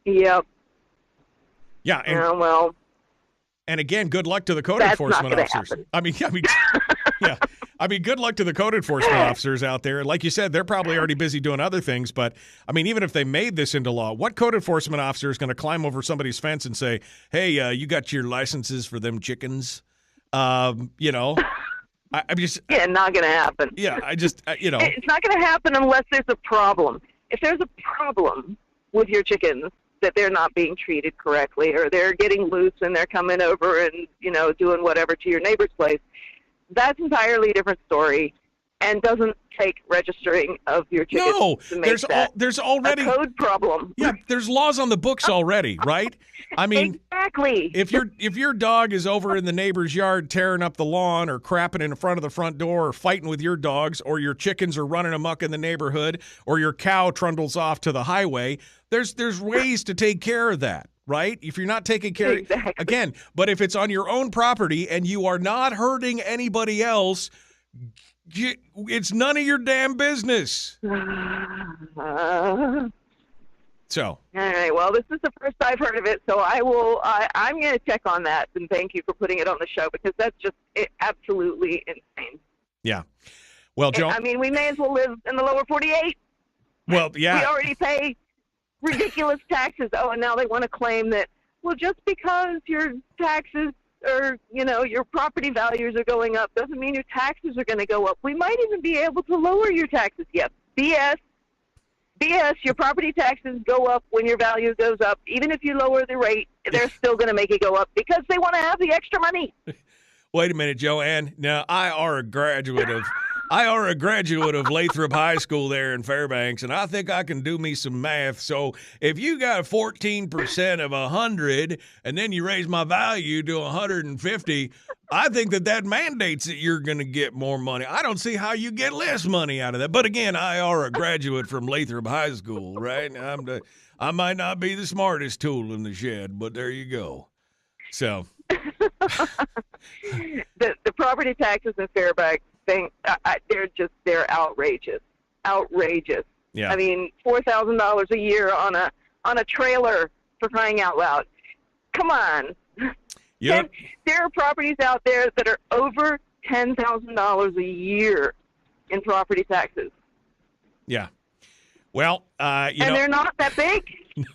Yep. Yeah. And again, good luck to the code enforcement officers. Good luck to the code enforcement officers out there. Like you said, they're probably already busy doing other things. But, even if they made this into law, what code enforcement officer is going to climb over somebody's fence and say, hey, you got your licenses for them chickens? I'm just... Yeah, not going to happen. Yeah, It's not going to happen unless there's a problem. If there's a problem with your chickens, that they're not being treated correctly, or they're getting loose and they're coming over and, doing whatever to your neighbor's place, that's entirely different story and doesn't take registering of your chickens to make there's already a code problem. Yeah, there's laws on the books already, right? Exactly. If your dog is over in the neighbor's yard tearing up the lawn or crapping in front of the front door or fighting with your dogs, or your chickens are running amok in the neighborhood, or your cow trundles off to the highway, there's ways to take care of that, right? If you're not taking care again, but if it's on your own property and you are not hurting anybody else, it's none of your damn business. So. All right. Well, this is the first I've heard of it, so I'm going to check on that, and thank you for putting it on the show, because that's just absolutely insane. Yeah. Well, Joe. We may as well live in the lower 48. Well, yeah. We already pay ridiculous taxes. Oh, and now they want to claim that, well, just because your taxes or, your property values are going up doesn't mean your taxes are going to go up. We might even be able to lower your taxes. Yep. BS. Your property taxes go up when your value goes up. Even if you lower the rate, they're still going to make it go up because they want to have the extra money. Wait a minute, Joanne. Now, I are a graduate of Lathrop High School there in Fairbanks, and I think I can do me some math. So if you got 14% of 100, and then you raise my value to 150, I think that mandates that you're going to get more money. I don't see how you get less money out of that. But again, I are a graduate from Lathrop High School, right? I might not be the smartest tool in the shed, but there you go. So the property taxes in Fairbanks thing, they're outrageous. Yeah. $4,000 a year on a trailer, for crying out loud. Come on. Yep. There are properties out there that are over $10,000 a year in property taxes. Yeah. Well, they're not that big.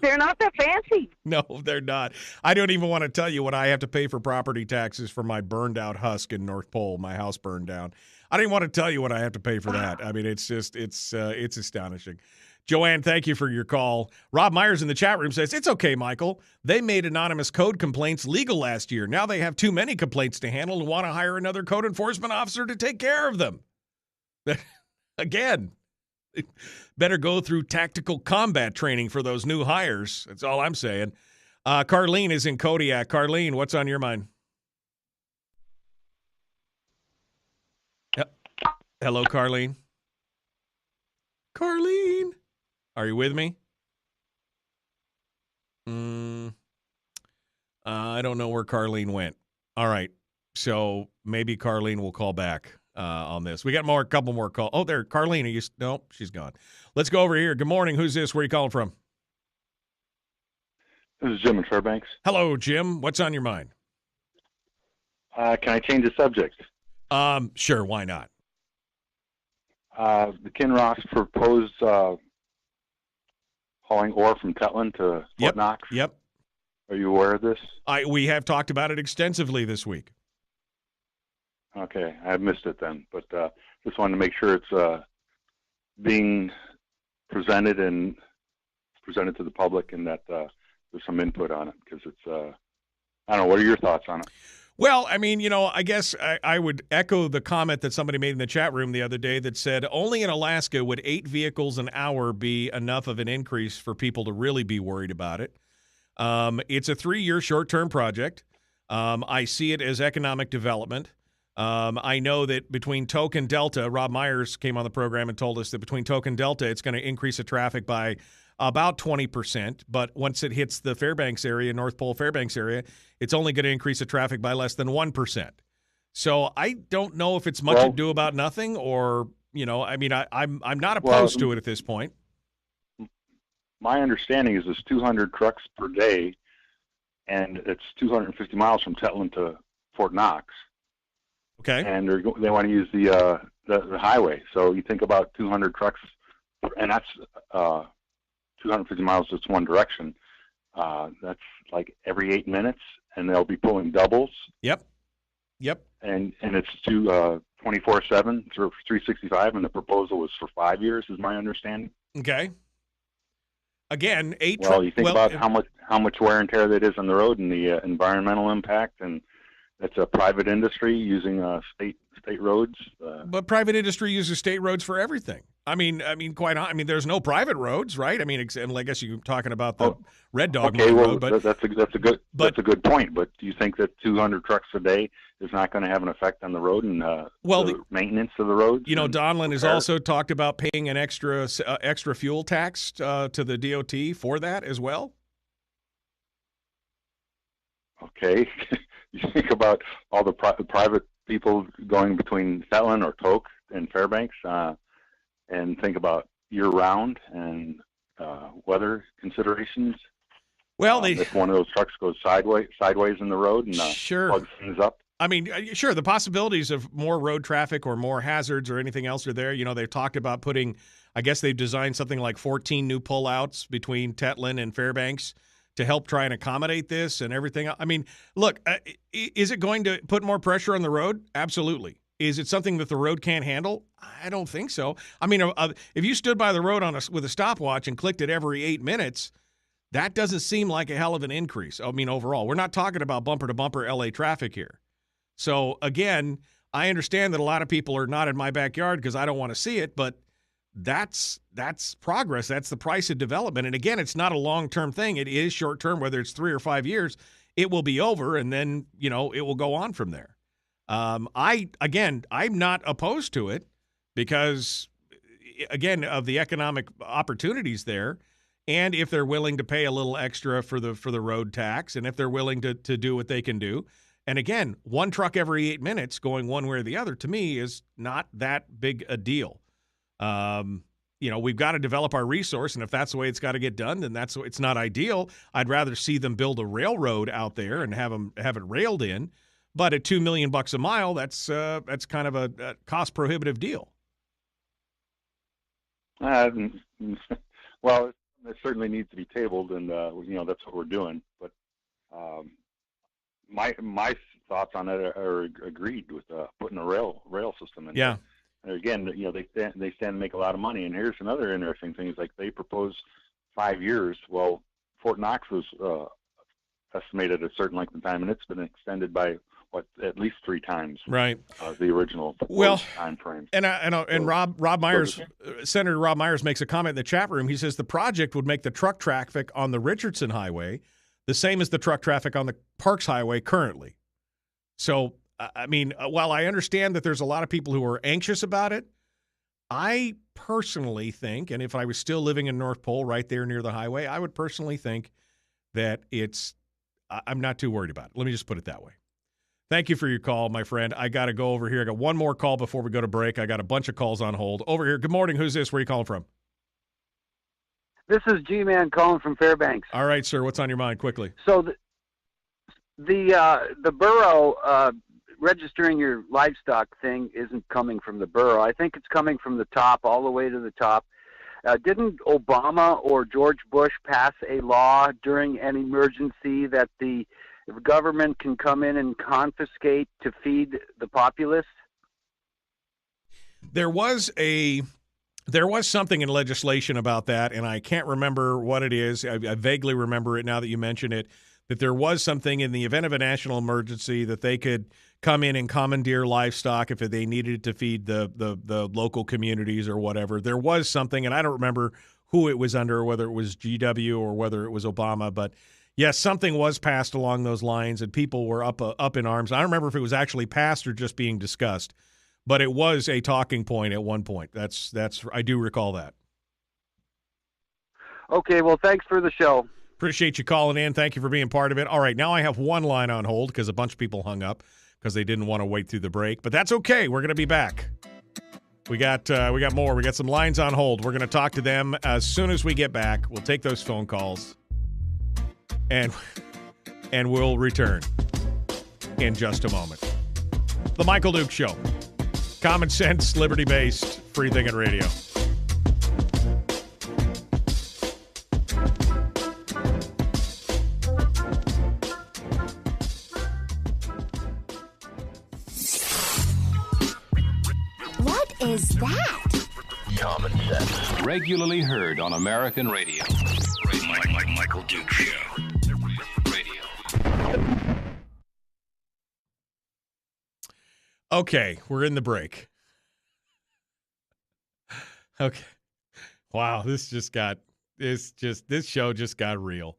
They're not that fancy. No, they're not. I don't even want to tell you what I have to pay for property taxes for my burned out husk in North Pole. My house burned down. I don't even want to tell you what I have to pay for that. It's astonishing. Joanne, thank you for your call. Rob Myers in the chat room says, it's okay, Michael. They made anonymous code complaints legal last year. Now they have too many complaints to handle and want to hire another code enforcement officer to take care of them. Again, better go through tactical combat training for those new hires. That's all I'm saying. Carlene is in Kodiak. Carlene, what's on your mind? Yep. Hello, Carlene. Carlene. Are you with me? I don't know where Carlene went. All right. So maybe Carlene will call back. on this. We got a couple more calls. Oh, there, Carlina. No, she's gone. Let's go over here. Good morning. Who's this? Where are you calling from? This is Jim in Fairbanks. Hello, Jim. What's on your mind? Can I change the subject? Sure. Why not? The Kinross proposed hauling ore from Tetland to Fort Knox. Yep. Are you aware of this? We have talked about it extensively this week. Okay, I missed it then, but just wanted to make sure it's being presented to the public, and that there's some input on it, because it's I don't know. What are your thoughts on it? Well, I mean, I guess I would echo the comment that somebody made in the chat room the other day that said only in Alaska would 8 vehicles an hour be enough of an increase for people to really be worried about it. It's a 3-year short-term project. I see it as economic development. I know that between Tok and Delta, Rob Myers came on the program and told us that between Tok and Delta, it's going to increase the traffic by about 20%. But once it hits the Fairbanks area, North Pole Fairbanks area, it's only going to increase the traffic by less than 1%. So I don't know if it's much ado about nothing, or, I'm not opposed to it at this point. My understanding is it's 200 trucks per day, and it's 250 miles from Tetland to Fort Knox. Okay. And they want to use the highway. So you think about 200 trucks, and that's 250 miles just one direction. That's like every 8 minutes, and they'll be pulling doubles. Yep. And it's 24/7 through 365, and the proposal was for 5 years, is my understanding. Okay. Again, you think about how much wear and tear that is on the road, and the environmental impact, and it's a private industry using state roads. But private industry uses state roads for everything. I mean, there's no private roads, right? I mean, and I guess you're talking about the Red Dog Road, but that's a good point. But do you think that 200 trucks a day is not going to have an effect on the road and the maintenance of the roads? Donlin has also talked about paying an extra fuel tax to the DOT for that as well. Okay. You think about all the private people going between Tetland or Tok and Fairbanks, and think about year-round and weather considerations. Well, if one of those trucks goes sideways in the road and plugs things up. I mean, sure, the possibilities of more road traffic or more hazards or anything else are there. They've talked about putting, I guess they've designed something like 14 new pullouts between Tetland and Fairbanks to help try and accommodate this and everything. I mean, look, is it going to put more pressure on the road? Absolutely. Is it something that the road can't handle? I don't think so. I mean, if you stood by the road with a stopwatch and clicked it every 8 minutes, that doesn't seem like a hell of an increase. I mean, overall, we're not talking about bumper-to-bumper LA traffic here. So, again, I understand that a lot of people are not in my backyard because I don't want to see it, but that's progress. That's the price of development. And again, it's not a long-term thing. It is short-term, whether it's 3 or 5 years. It will be over, and then, it will go on from there. I'm not opposed to it because, again, of the economic opportunities there, and if they're willing to pay a little extra for the road tax, and if they're willing to do what they can do. And again, one truck every 8 minutes going one way or the other, to me, is not that big a deal. We've got to develop our resource, and if that's the way it's got to get done, then it's not ideal. I'd rather see them build a railroad out there and have it railed in. But at $2 million a mile, that's kind of a cost prohibitive deal. Well, it certainly needs to be tabled, and that's what we're doing. But my thoughts on it are agreed with putting a rail system in. Yeah. And again, they stand to make a lot of money. And here's another interesting thing: is like they propose 5 years. Well, Fort Knox was estimated a certain length of time, and it's been extended by at least 3 times, right? The original time frame. And Rob Myers, Senator Rob Myers makes a comment in the chat room. He says the project would make the truck traffic on the Richardson Highway the same as the truck traffic on the Parks Highway currently. So, I mean, while I understand that there's a lot of people who are anxious about it, I personally think, and if I was still living in North Pole right there near the highway, I would personally think that I'm not too worried about it. Let me just put it that way. Thank you for your call, my friend. I got to go over here. I got one more call before we go to break. I got a bunch of calls on hold. Over here. Good morning. Who's this? Where are you calling from? This is G-Man calling from Fairbanks. All right, sir. What's on your mind? Quickly. So the borough registering your livestock thing isn't coming from the borough. I think it's coming from the top, all the way to the top. Didn't Obama or George Bush pass a law during an emergency that the government can come in and confiscate to feed the populace? There was something in legislation about that, and I can't remember what it is. I vaguely remember it now that you mention it, that there was something in the event of a national emergency that they could come in and commandeer livestock if they needed it to feed the local communities or whatever. There was something, and I don't remember who it was under, whether it was GW or whether it was Obama, but yes, something was passed along those lines, and people were up in arms. I don't remember if it was actually passed or just being discussed, but it was a talking point at one point. That's I do recall that. Okay, well, thanks for the show. Appreciate you calling in. Thank you for being part of it. All right, now I have one line on hold because a bunch of people hung up because they didn't want to wait through the break, but that's okay. We're going to be back. We got more. We got some lines on hold. We're going to talk to them as soon as we get back. We'll take those phone calls, and we'll return in just a moment. The Michael Duke Show. Common sense, liberty-based, free-thinking radio. What is that? Common sense. Regularly heard on American radio. Michael Duke Show. Radio. Okay, we're in the break. Okay. Wow, this show just got real.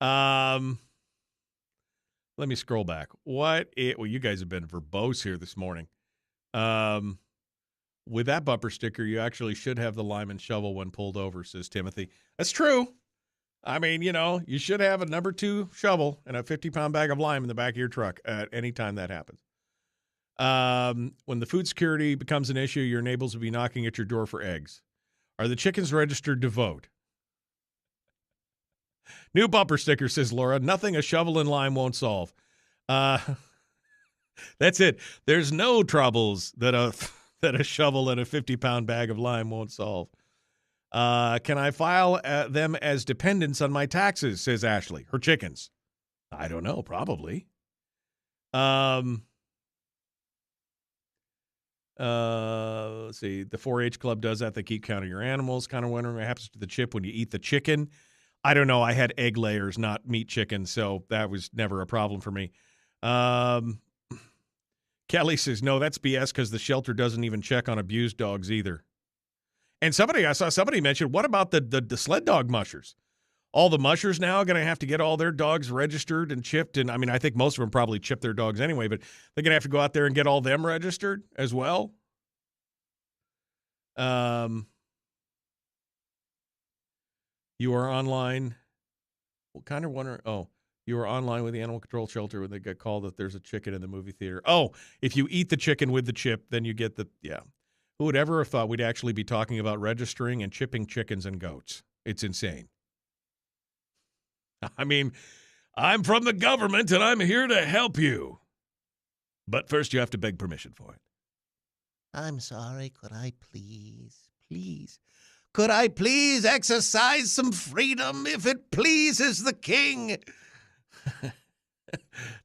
Let me scroll back. Well, you guys have been verbose here this morning. With that bumper sticker, you actually should have the lime and shovel when pulled over, says Timothy. That's true. I mean, you should have a number 2 shovel and a 50-pound bag of lime in the back of your truck at any time that happens. When the food security becomes an issue, your neighbors will be knocking at your door for eggs. Are the chickens registered to vote? New bumper sticker, says Laura. Nothing a shovel and lime won't solve. That's it. There's no troubles that a shovel and a 50-pound bag of lime won't solve. Can I file them as dependents on my taxes, says Ashley. Her chickens. I don't know, probably. Let's see. The 4-H club does that. They keep counting your animals. Kind of wondering what happens to the chip when you eat the chicken. I don't know. I had egg layers, not meat chicken, so that was never a problem for me. Kelly says, no, that's BS because the shelter doesn't even check on abused dogs either. And I saw somebody mention, what about the sled dog mushers? All the mushers now are going to have to get all their dogs registered and chipped. And I mean, I think most of them probably chip their dogs anyway, but they're going to have to go out there and get all them registered as well. You are online. Well, kind of wondering. Oh, you were online with the animal control shelter when they get called that there's a chicken in the movie theater. Oh, if you eat the chicken with the chip, then you get yeah. Who would ever have thought we'd actually be talking about registering and chipping chickens and goats? It's insane. I mean, I'm from the government and I'm here to help you. But first you have to beg permission for it. I'm sorry, could I could I please exercise some freedom if it pleases the king?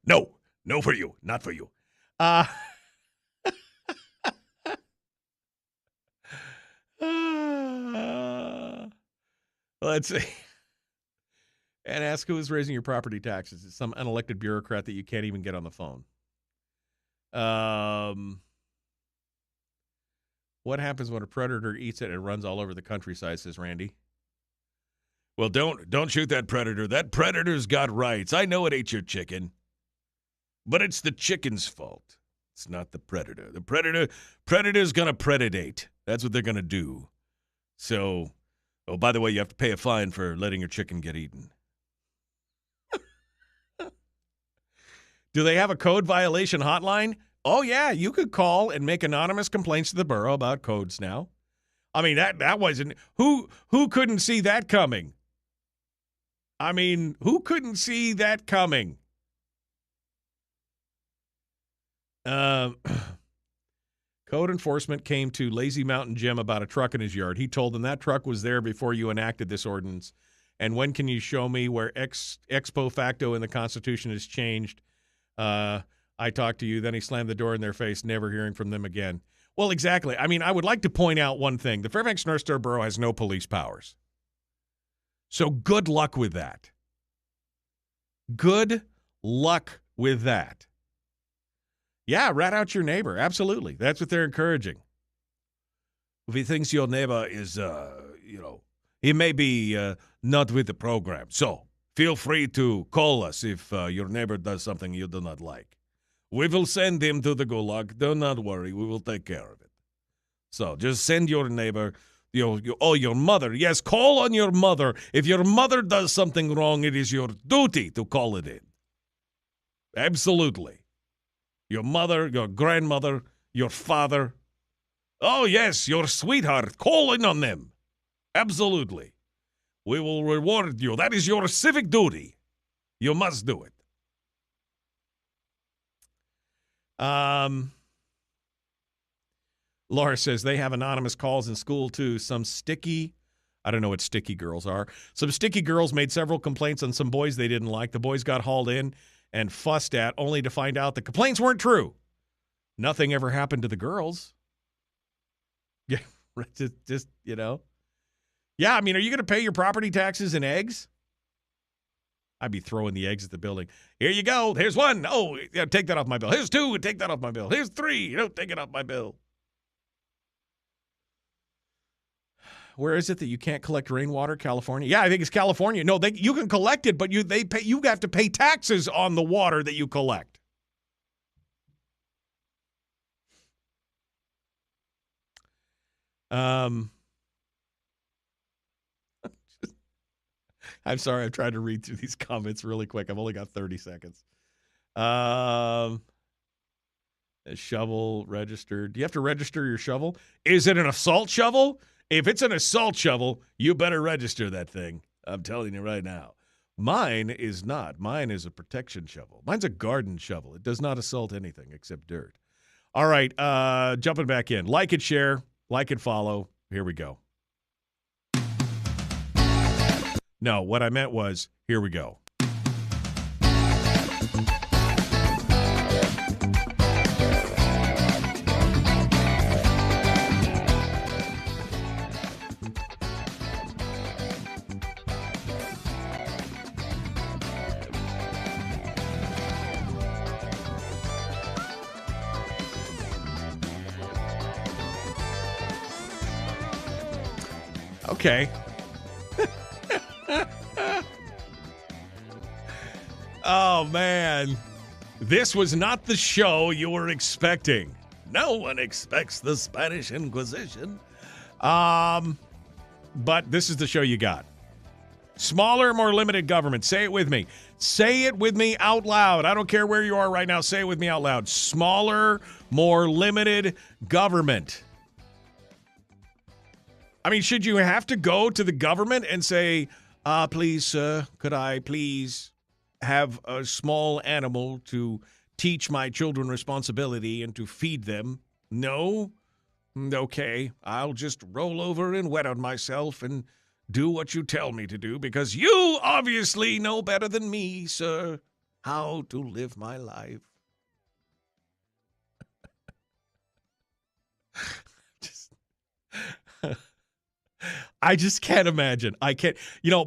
No for you, not for you. Let's see. And ask who is raising your property taxes. It's some unelected bureaucrat that you can't even get on the phone. What happens when a predator eats it and runs all over the countryside, says Randy. Well, don't shoot that predator. That predator's got rights. I know it ate your chicken. But it's the chicken's fault. It's not the predator. The predator's going to predate. That's what they're going to do. So, oh, by the way, you have to pay a fine for letting your chicken get eaten. Do they have a code violation hotline? Oh, yeah, you could call and make anonymous complaints to the borough about codes now. I mean, that wasn't – who couldn't see that coming? I mean, who couldn't see that coming? Code enforcement came to Lazy Mountain Jim about a truck in his yard. He told them that truck was there before you enacted this ordinance. And when can you show me where ex post facto in the Constitution has changed? I talked to you. Then he slammed the door in their face, never hearing from them again. Well, exactly. I mean, I would like to point out one thing. The Fairbanks North Star Borough has no police powers. So good luck with that. Good luck with that. Yeah, rat out your neighbor. Absolutely. That's what they're encouraging. If he thinks your neighbor is, he may be not with the program. So feel free to call us if your neighbor does something you do not like. We will send him to the gulag. Do not worry. We will take care of it. So just send your neighbor, your mother. Yes, call on your mother. If your mother does something wrong, it is your duty to call it in. Absolutely. Your mother, your grandmother, your father. Oh, yes, your sweetheart. Call in on them. Absolutely. We will reward you. That is your civic duty. You must do it. Laura says they have anonymous calls in school, too. I don't know what sticky girls are. Some sticky girls made several complaints on some boys they didn't like. The boys got hauled in and fussed at, only to find out the complaints weren't true. Nothing ever happened to the girls. Yeah, just. Yeah, I mean, are you going to pay your property taxes in eggs? I'd be throwing the eggs at the building. Here you go. Here's one. Oh, yeah, take that off my bill. Here's two. Take that off my bill. Here's three. Take it off my bill. Where is it that you can't collect rainwater? California? Yeah, I think it's California. No, you can collect it, but you have to pay taxes on the water that you collect. I'm sorry. I've tried to read through these comments really quick. I've only got 30 seconds. A shovel registered. Do you have to register your shovel? Is it an assault shovel? If it's an assault shovel, you better register that thing. I'm telling you right now. Mine is not. Mine is a protection shovel. Mine's a garden shovel. It does not assault anything except dirt. All right. Jumping back in. Like and share. Like and follow. Here we go. No, what I meant was, here we go. Okay. Oh, man. This was not the show you were expecting. No one expects the Spanish Inquisition. But this is the show you got. Smaller, more limited government. Say it with me. Say it with me out loud. I don't care where you are right now. Say it with me out loud. Smaller, more limited government. I mean, should you have to go to the government and say, please, sir, could I please have a small animal to teach my children responsibility and to feed them? No? Okay, I'll just roll over and wet on myself and do what you tell me to do because you obviously know better than me, sir, how to live my life. I just can't imagine. I can't.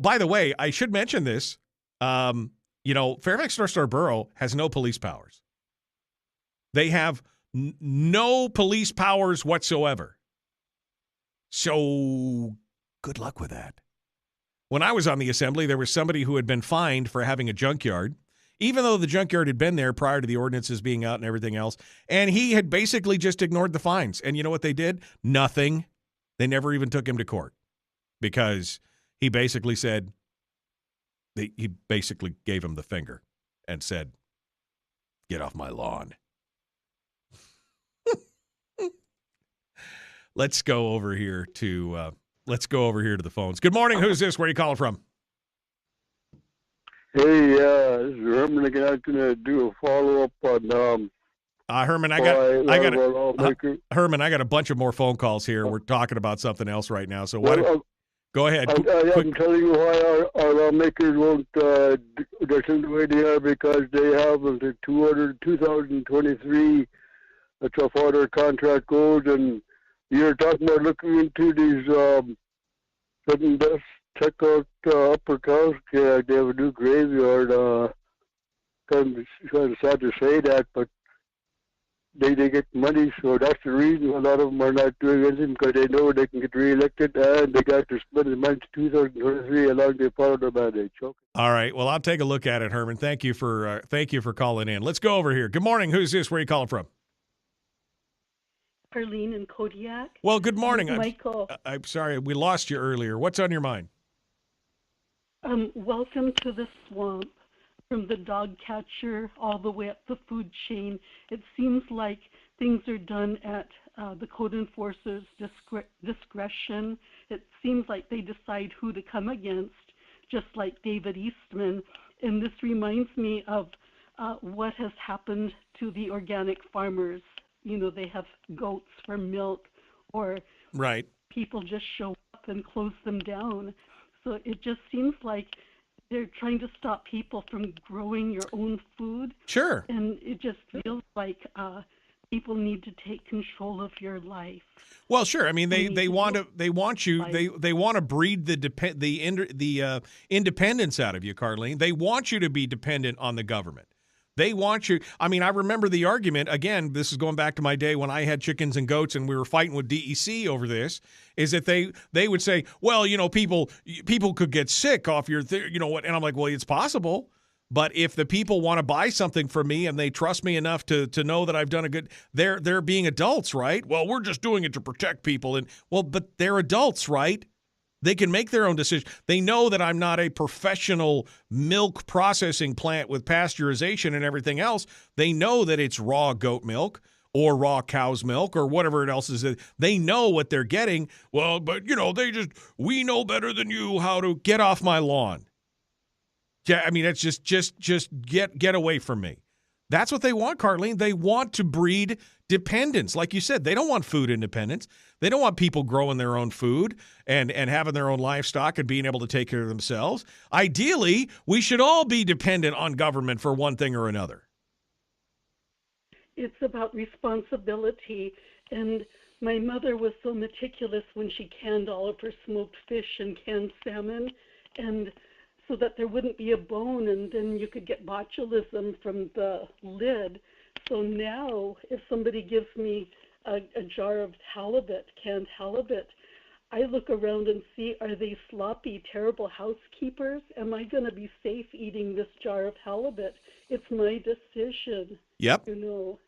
By the way, I should mention this. Fairfax North Star Borough has no police powers. They have no police powers whatsoever. So good luck with that. When I was on the assembly, there was somebody who had been fined for having a junkyard, even though the junkyard had been there prior to the ordinances being out and everything else. And he had basically just ignored the fines. And you know what they did? Nothing. They never even took him to court because he basically said, he basically gave him the finger and said, Get off my lawn. Let's go over here to the phones. Good morning. Who's this? Where are you calling from? Hey, this is Herman again. I'm going to do a follow-up on Herman, Herman, I got a bunch of more phone calls here. We're talking about something else right now. So go ahead. I'm telling you why our lawmakers won't listen the way they are, because they have until 2023. That's how far their contract goes. And you're talking about looking into these sudden deaths. Check out Upper Coast. They have a new graveyard. Kind of sad to say that, but they get money, so that's the reason a lot of them are not doing anything, because they know they can get reelected, and they got to spend the money to 2023 along the part of their mandate. All right, well, I'll take a look at it, Herman. Thank you for calling in. Let's go over here. Good morning. Who's this? Where are you calling from? Arlene in Kodiak. Well, good morning. Michael. I'm sorry, we lost you earlier. What's on your mind? Welcome to the swamp. From the dog catcher all the way up the food chain, it seems like things are done at the code enforcer's discretion. It seems like they decide who to come against, just like David Eastman. And this reminds me of what has happened to the organic farmers. You know, they have goats for milk, or right. People just show up and close them down. So it just seems like they're trying to stop people from growing your own food. Sure. And it just feels like people need to take control of your life. Well, sure. I mean, they want to breed the independence out of you, Carlene. They want you to be dependent on the government. They want you. I mean, I remember the argument, again, this is going back to my day when I had chickens and goats and we were fighting with DEC over this, is that they would say, well, you know, people could get sick off your, you know what? And I'm like, well, it's possible. But if the people want to buy something from me and they trust me enough to know that I've done a good, they're being adults, right? Well, we're just doing it to protect people. And well, but they're adults, right? They can make their own decision. They know that I'm not a professional milk processing plant with pasteurization and everything else. They know that it's raw goat milk or raw cow's milk or whatever else is. They know what they're getting. Well, but, you know, we know better than you how to get off my lawn. Yeah, I mean, that's just get away from me. That's what they want, Carlene. They want to breed dependence. Like you said, they don't want food independence. They don't want people growing their own food and having their own livestock and being able to take care of themselves. Ideally, we should all be dependent on government for one thing or another. It's about responsibility. And my mother was so meticulous when she canned all of her smoked fish and canned salmon, and so that there wouldn't be a bone, and then you could get botulism from the lid. So now, if somebody gives me a jar of halibut, canned halibut, I look around and see, are they sloppy, terrible housekeepers? Am I going to be safe eating this jar of halibut? It's my decision. Yep. You know.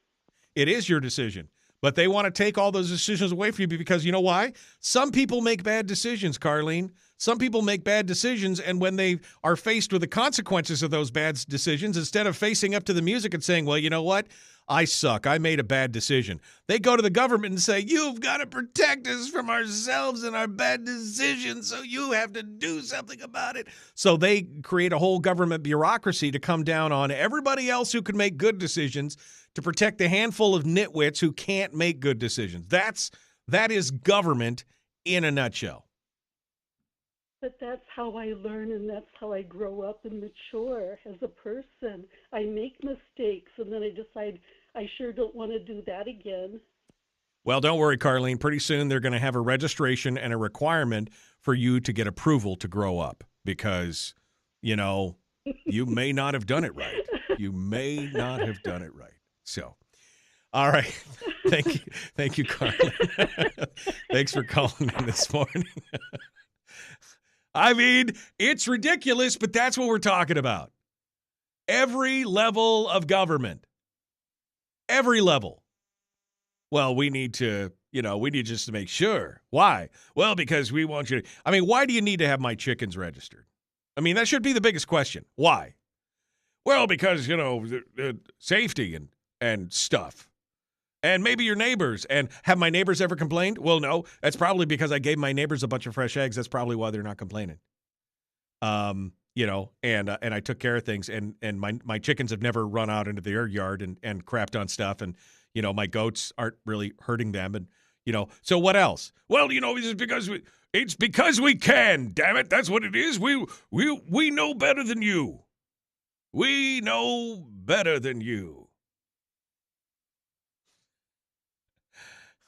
It is your decision. But they want to take all those decisions away from you because you know why? Some people make bad decisions, Carlene. Some people make bad decisions, and when they are faced with the consequences of those bad decisions, instead of facing up to the music and saying, well, you know what? I suck. I made a bad decision. They go to the government and say, you've got to protect us from ourselves and our bad decisions, so you have to do something about it. So they create a whole government bureaucracy to come down on everybody else who can make good decisions to protect a handful of nitwits who can't make good decisions. That is government in a nutshell. But that's how I learn, and that's how I grow up and mature as a person. I make mistakes, and then I decide I sure don't want to do that again. Well, don't worry, Carlene. Pretty soon they're going to have a registration and a requirement for you to get approval to grow up because, you know, you may not have done it right. You may not have done it right. So, all right. Thank you, Carlene. Thanks for calling in this morning. I mean, it's ridiculous, but that's what we're talking about. Every level of government. Every level. Well, we need just to make sure. Why? Well, because we want you to. I mean, why do you need to have my chickens registered? I mean, that should be the biggest question. Why? Well, because, safety and stuff. And maybe your neighbors. And have my neighbors ever complained? Well, no. That's probably because I gave my neighbors a bunch of fresh eggs. That's probably why they're not complaining. And I took care of things. And my chickens have never run out into their yard and crapped on stuff. And, my goats aren't really hurting them. And, so what else? Well, it's because we can, damn it. That's what it is. We know better than you. We know better than you.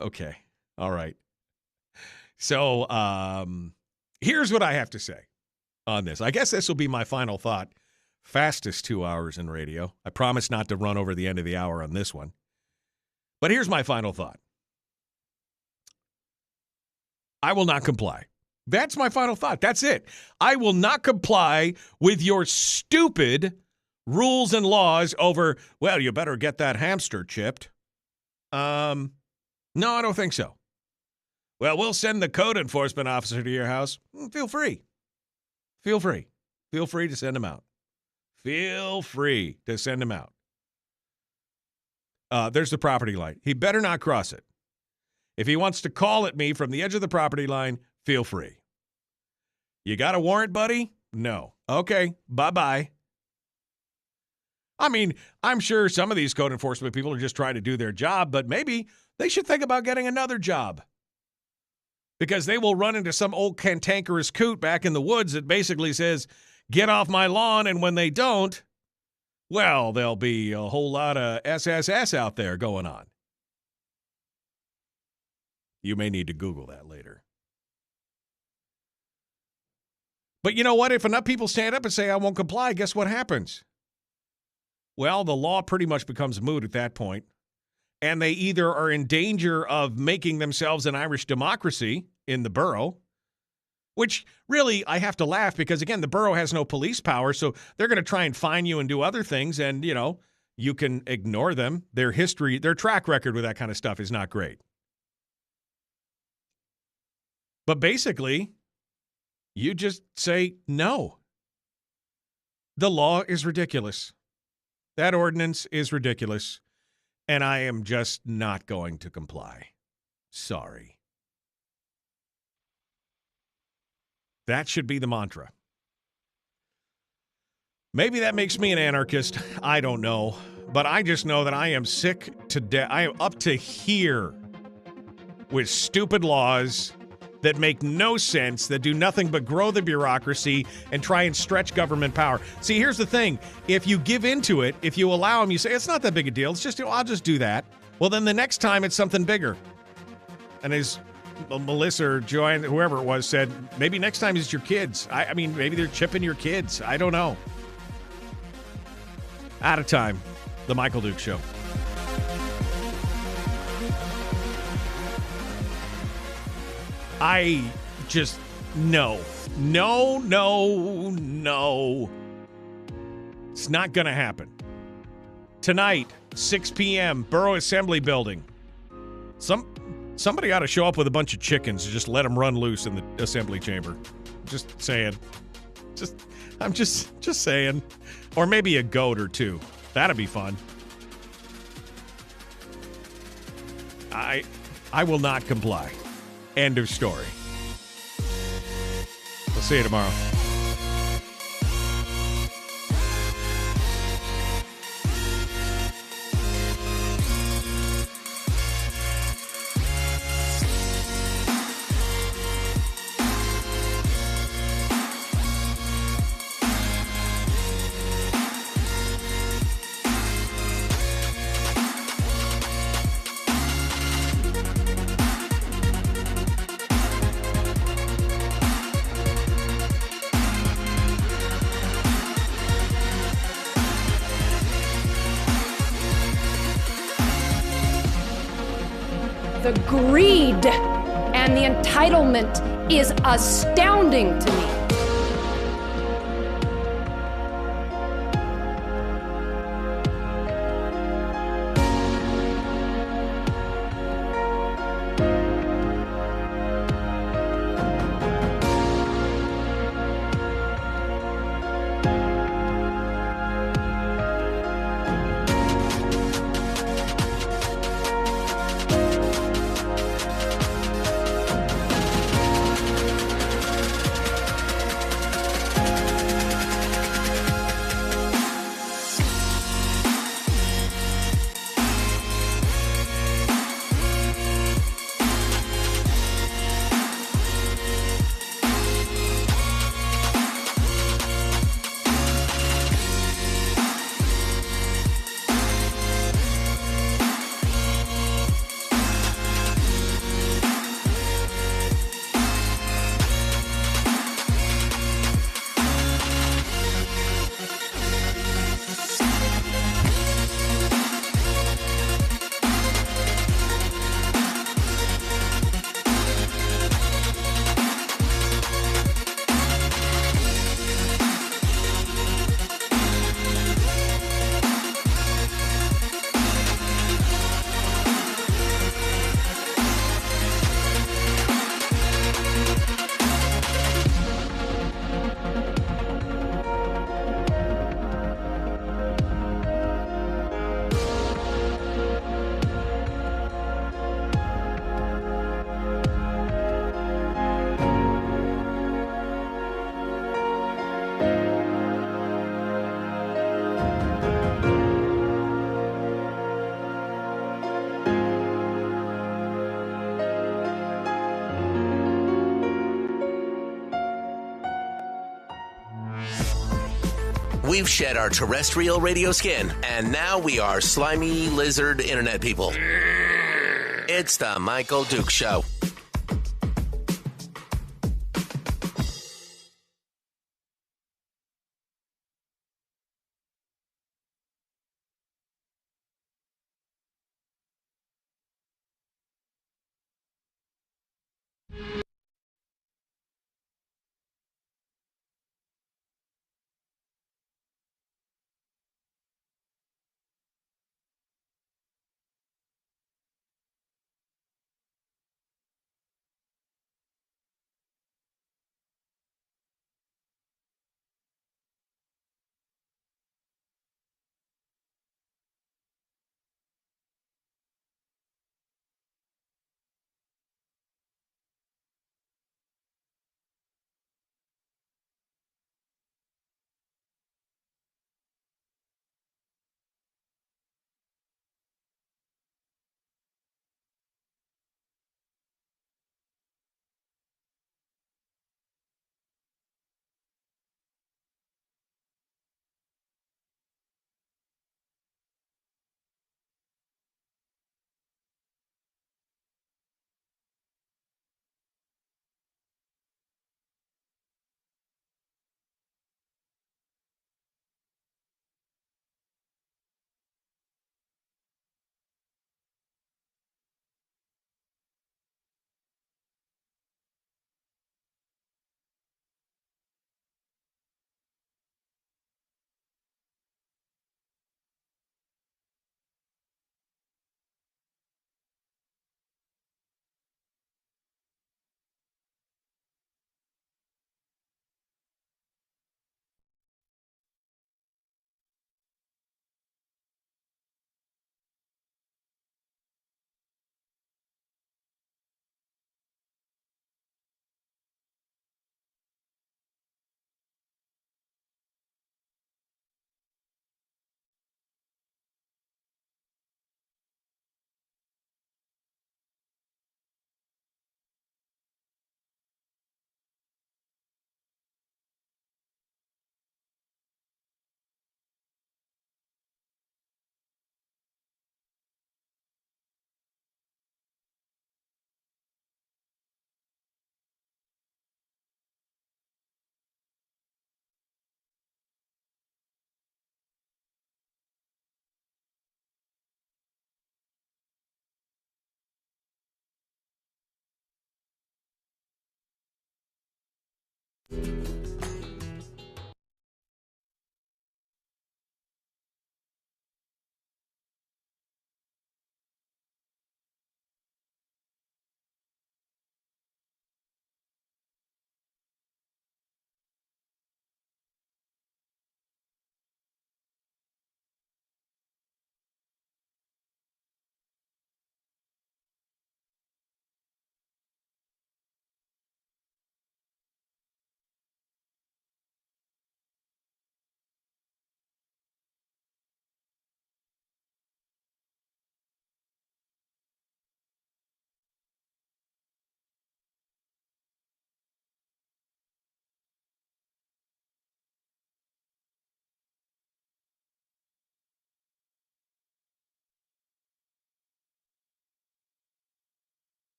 Okay. All right. So here's what I have to say on this. I guess this will be my final thought. Fastest 2 hours in radio. I promise not to run over the end of the hour on this one. But here's my final thought. I will not comply. That's my final thought. That's it. I will not comply with your stupid rules and laws over, well, you better get that hamster chipped. No, I don't think so. Well, we'll send the code enforcement officer to your house. Feel free. Feel free. Feel free to send him out. Feel free to send him out. There's the property line. He better not cross it. If he wants to call at me from the edge of the property line, feel free. You got a warrant, buddy? No. Okay, bye-bye. I mean, I'm sure some of these code enforcement people are just trying to do their job, but maybe they should think about getting another job. Because they will run into some old cantankerous coot back in the woods that basically says, get off my lawn, and when they don't, well, there'll be a whole lot of SSS out there going on. You may need to Google that later. But you know what? If enough people stand up and say, I won't comply, guess what happens? Well, the law pretty much becomes moot at that point. And they either are in danger of making themselves an Irish democracy in the borough, which really I have to laugh because, again, the borough has no police power, so they're going to try and fine you and do other things, and, you can ignore them. Their history, their track record with that kind of stuff is not great. But basically, you just say no. The law is ridiculous. That ordinance is ridiculous, and I am just not going to comply. Sorry. That should be the mantra. Maybe that makes me an anarchist. I don't know. But I just know that I am sick to death. I am up to here with stupid laws that make no sense, that do nothing but grow the bureaucracy and try and stretch government power. See, here's the thing. If you give into it, if you allow them, you say, it's not that big a deal. It's just, I'll just do that. Well, then the next time it's something bigger. And as Melissa or Joanne, whoever it was, said, maybe next time it's your kids. I mean, maybe they're chipping your kids. I don't know. Out of time. The Michael Duke Show. I just, no. It's not going to happen. Tonight, 6 p.m., Borough Assembly Building. Somebody ought to show up with a bunch of chickens and just let them run loose in the assembly chamber. Just saying. I'm just saying. Or maybe a goat or two. That'd be fun. I will not comply. End of story. We'll see you tomorrow. The greed and the entitlement is astounding to me. We've shed our terrestrial radio skin, and now we are slimy lizard internet people. It's the Michael Duke Show.